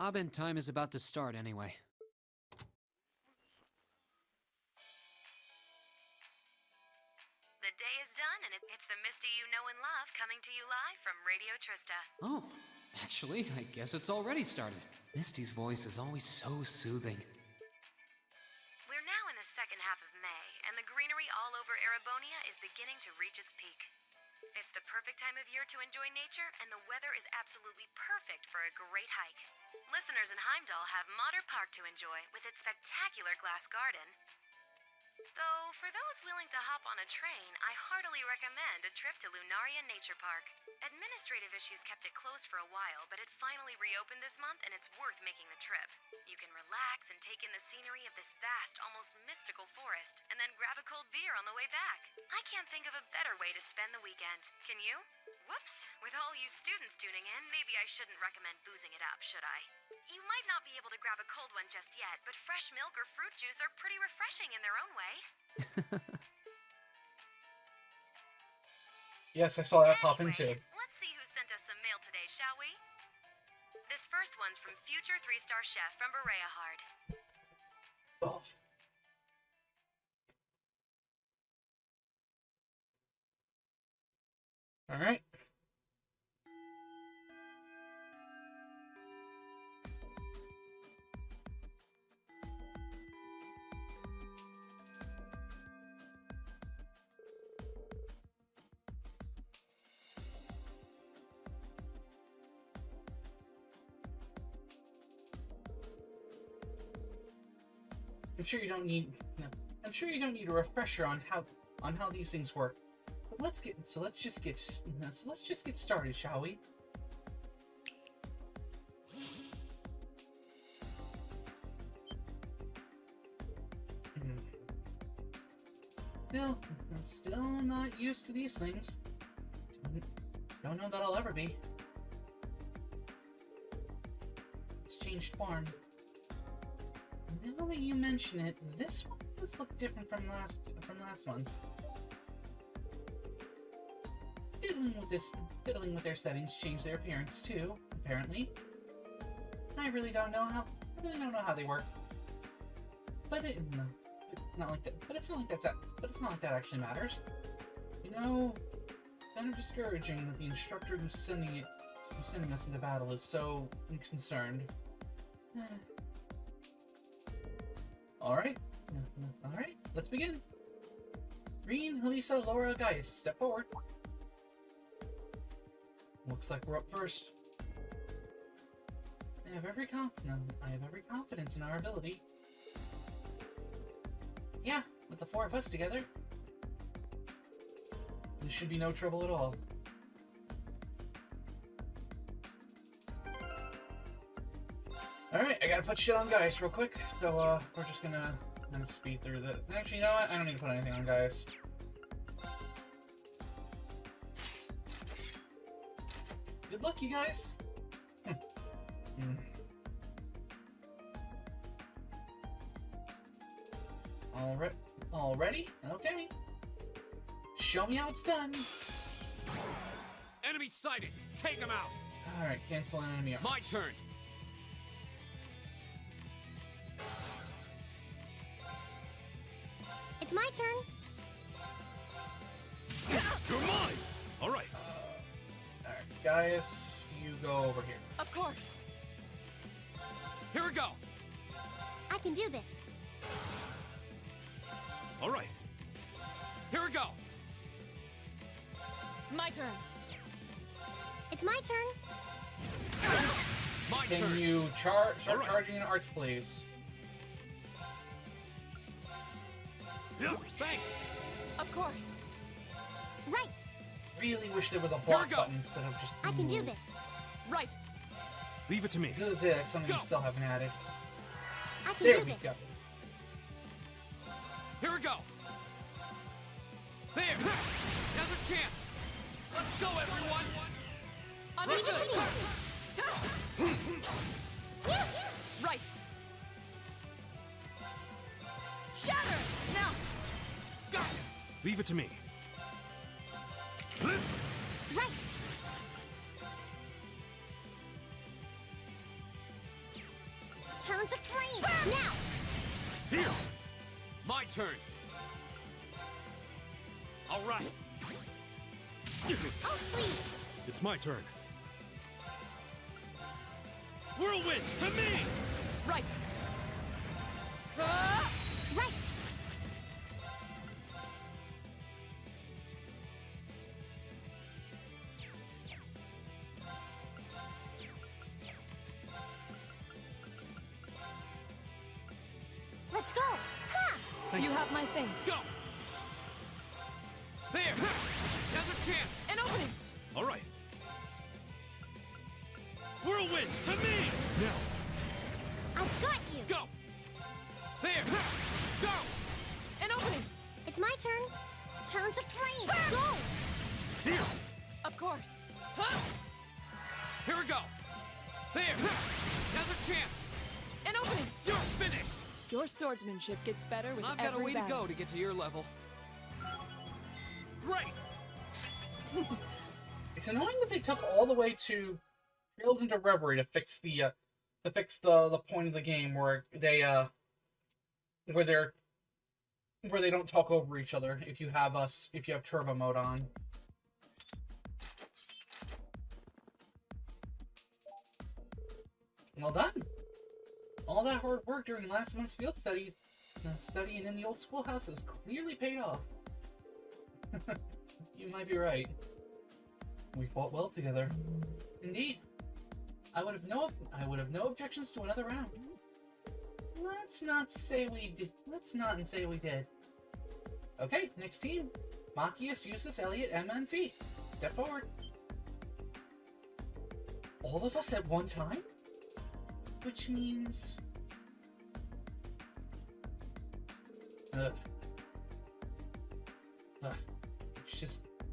Abend time is about to start anyway. The day is done, and it's the Misty you know and love coming to you live from Radio Trista. Oh, actually, I guess it's already started. Misty's voice is always so soothing. We're now in the second half of May, and the greenery all over Erebonia is beginning to reach its peak. It's the perfect time of year to enjoy nature, and the weather is absolutely perfect for a great hike. Listeners in Heimdall have Modder Park to enjoy with its spectacular glass garden. Though, for those willing to hop on a train, I heartily recommend a trip to Lunaria Nature Park. Administrative issues kept it closed for a while, but it finally reopened this month and it's worth making the trip. You can relax and take in the scenery of this vast, almost mystical forest, and then grab a cold beer on the way back. I can't think of a better way to spend the weekend. Can you? Whoops! With all you students tuning in, maybe I shouldn't recommend boozing it up, should I? You might not be able to grab a cold one just yet, but fresh milk or fruit juice are pretty refreshing in their own way. Yes, I saw that pop in too. Let's see who sent us some mail today, shall we? This first one's from future 3-star chef from Berea Hard. Oh. All right. I'm sure you don't need a refresher on how these things work. But let's just get started, shall we? Still not used to these things. Don't know that I'll ever be. It's changed farm. Now that you mention it, this one does look different from last month's. Fiddling with their settings changed their appearance too, apparently. I really don't know how they work. But it's not like that. But it's not like that actually matters. You know, kind of discouraging that the instructor who's sending us into battle is so concerned. Alright, let's begin. Green, Halisa, Laura, guys, step forward. Looks like we're up first. I have every confidence in our ability. Yeah, with the four of us together, this should be no trouble at all. Alright, I gotta put shit on Gaius real quick, so we're just gonna speed through that. Actually, you know what? I don't need to put anything on Gaius. Good luck, you guys! All ready? Okay. Show me how it's done. Enemy sighted! Take him out! Alright, cancel an enemy. My turn! It's my turn. You're mine! Alright. Alright, Gaius, you go over here. Of course. Here we go! I can do this. Alright. Here we go! My turn. It's my turn. My Can turn! you start charging in arts, please? Yeah, thanks! Of course. Right. Really wish there was a block go. button instead of just. I can do this. Right. Leave it to me. I was gonna say that's something you still haven't added. I can There do we this. go. Here we go! There! Now's a chance! Let's go, everyone! Understood. Right. Shatter! Now! Got it! Leave it to me. Right. Turn to flame. Now. Here! My turn! Alright! Oh, please. It's my turn. Whirlwind, to me! Right. Right. Let's go. Ha! You have my things. Go! There! Now's a chance! An opening. Alright. Whirlwind, to me! Now. I've got you. Go! There! Go! An opening. It's my turn. Turn to flame. Go. Here! Of course. Here we go! There! Now's a chance! An opening. You're finished! Your swordsmanship gets better with I've got a every way to battle. go to get to your level. Great! It's annoying that they took all the way to Trails into Reverie to fix the point of the game where they where they don't talk over each other if you have turbo mode on. Well done. All that hard work during last month's field studies, studying in the old schoolhouse has clearly paid off. You might be right. We fought well together. Indeed. I would have no objections to another round. Let's not say we did. Okay, next team. Machias, Eustace, Elliot, Emma, and Fee. Step forward. All of us at one time? Which means... Let's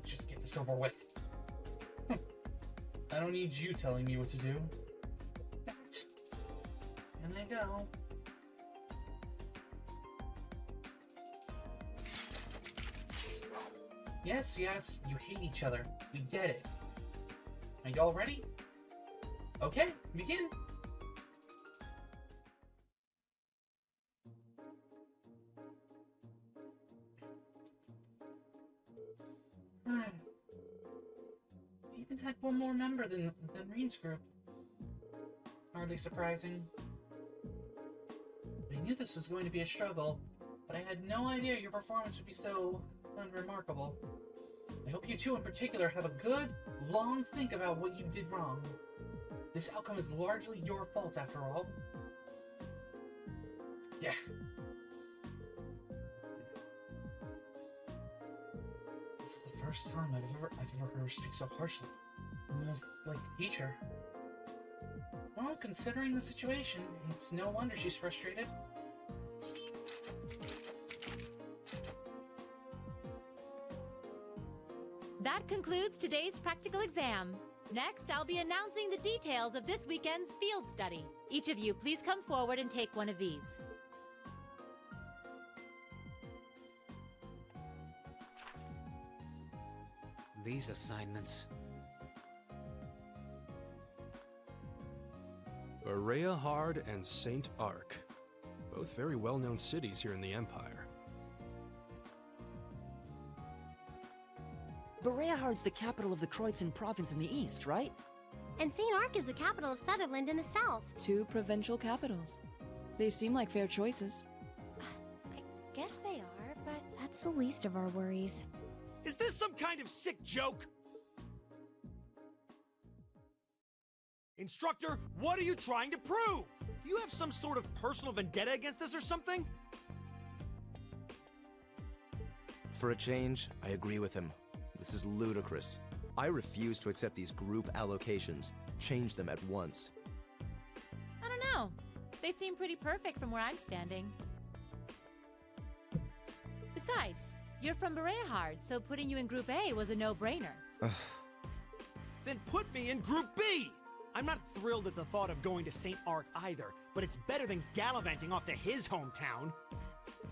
just get this over with. I don't need you telling me what to do. And I go. Yes, you hate each other. We get it. Are y'all ready? Okay, begin. We even had one more member than Reen's group. Hardly surprising. I knew this was going to be a struggle, but I had no idea your performance would be so unremarkable. I hope you two in particular have a good, long think about what you did wrong. This outcome is largely your fault after all. Yeah. This is the first time I've ever heard her speak so harshly. Almost like a teacher. Well, considering the situation, it's no wonder she's frustrated. That concludes today's practical exam. Next, I'll be announcing the details of this weekend's field study. Each of you, please come forward and take one of these. These assignments. Berea Hard and Saint Arc. Both very well-known cities here in the Empire. Bereahard's the capital of the Kreutzen province in the east, right? And St. Arc is the capital of Sutherland in the south. 2 provincial capitals. They seem like fair choices. I guess they are, but That's the least of our worries. Is this some kind of sick joke? Instructor, what are you trying to prove? Do you have some sort of personal vendetta against us or something? For a change, I agree with him. This is ludicrous. I refuse to accept these group allocations. Change them at once. I don't know. They seem pretty perfect from where I'm standing. Besides, you're from Bereahard, so putting you in Group A was a no-brainer. Then put me in Group B! I'm not thrilled at the thought of going to St. Arc either, but it's better than gallivanting off to his hometown.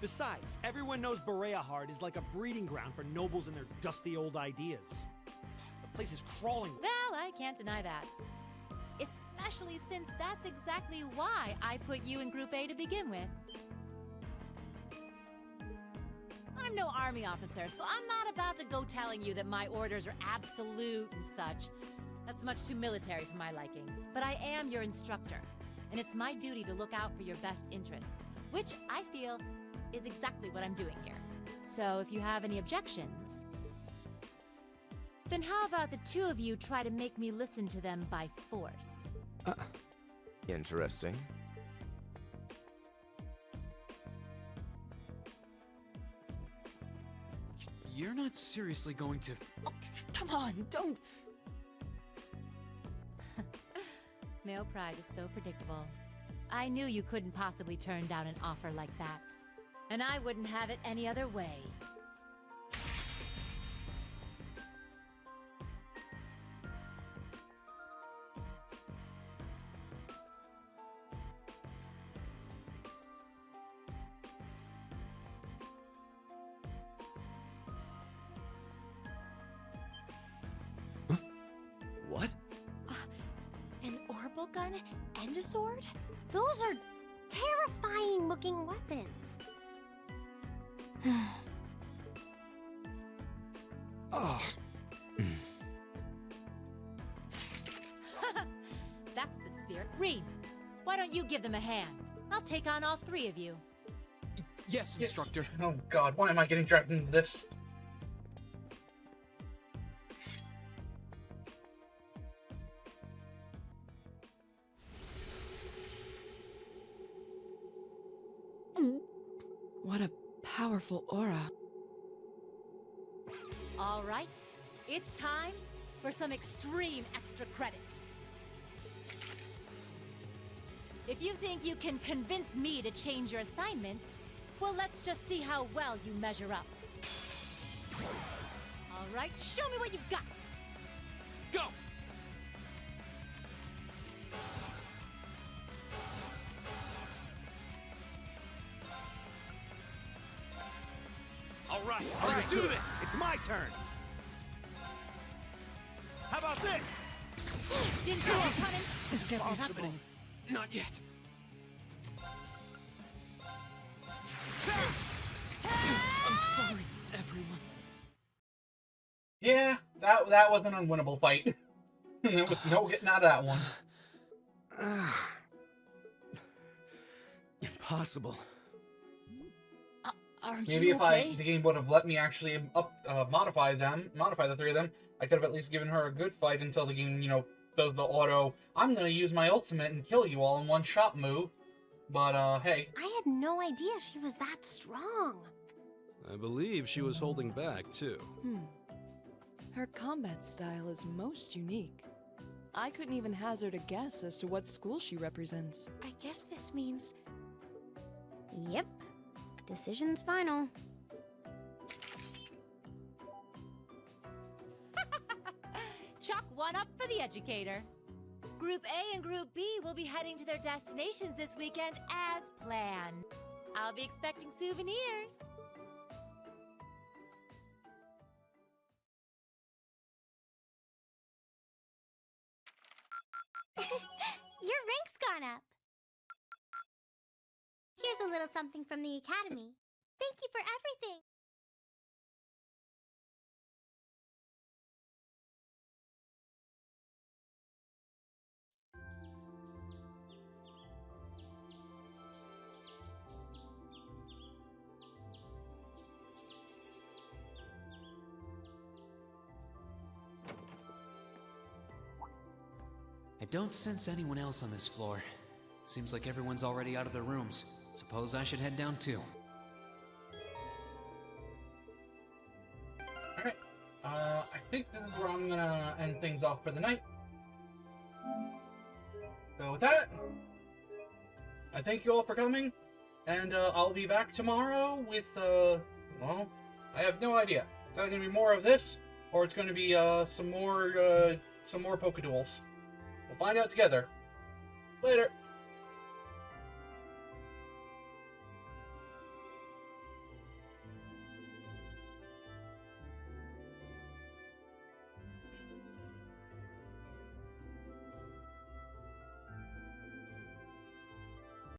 Besides, everyone knows Bereahard is like a breeding ground for nobles and their dusty old ideas. The place is crawling. Well, I can't deny that. Especially since that's exactly why I put you in Group A to begin with. I'm no army officer, so I'm not about to go telling you that my orders are absolute and such. That's much too military for my liking. But I am your instructor, and it's my duty to look out for your best interests, which I feel is exactly what I'm doing here. So if you have any objections, then how about the two of you try to make me listen to them by force? Interesting. You're not seriously going to... Oh, come on, don't... Male pride is so predictable. I knew you couldn't possibly turn down an offer like that. And I wouldn't have it any other way. What? An orbital gun and a sword? Those are terrifying looking weapons. Oh. That's the spirit. Reed, why don't you give them a hand? I'll take on all 3 of you. Yes, instructor. Oh god, why am I getting dragged into this? What a powerful aura. All right, it's time for some extreme extra credit. If you think you can convince me to change your assignments, well, let's just see how well you measure up. All right, show me what you've got. Go! All right, let's do this. It's my turn. about this? Didn't see that coming. This can't be happening. Not yet. I'm sorry, everyone. Yeah, that was an unwinnable fight. There was no getting out of that one. Impossible. Are Maybe you if okay? the game would have let me actually modify the three of them, I could have at least given her a good fight until the game, does the auto, I'm gonna use my ultimate and kill you all in one shot move. But, hey. I had no idea she was that strong. I believe she was holding back, too. Her combat style is most unique. I couldn't even hazard a guess as to what school she represents. I guess this means Yep. Decision's final. Chalk one up for the educator. Group A and Group B will be heading to their destinations this weekend as planned. I'll be expecting souvenirs. Your rank's gone up. Here's a little something from the Academy. Thank you for everything. I don't sense anyone else on this floor. Seems like everyone's already out of their rooms. Suppose I should head down too. Alright. I think this is where I'm gonna end things off for the night. So with that, I thank you all for coming, and I'll be back tomorrow with, well, I have no idea. It's either gonna be more of this, or it's gonna be some more Pokeduels. We'll find out together. Later.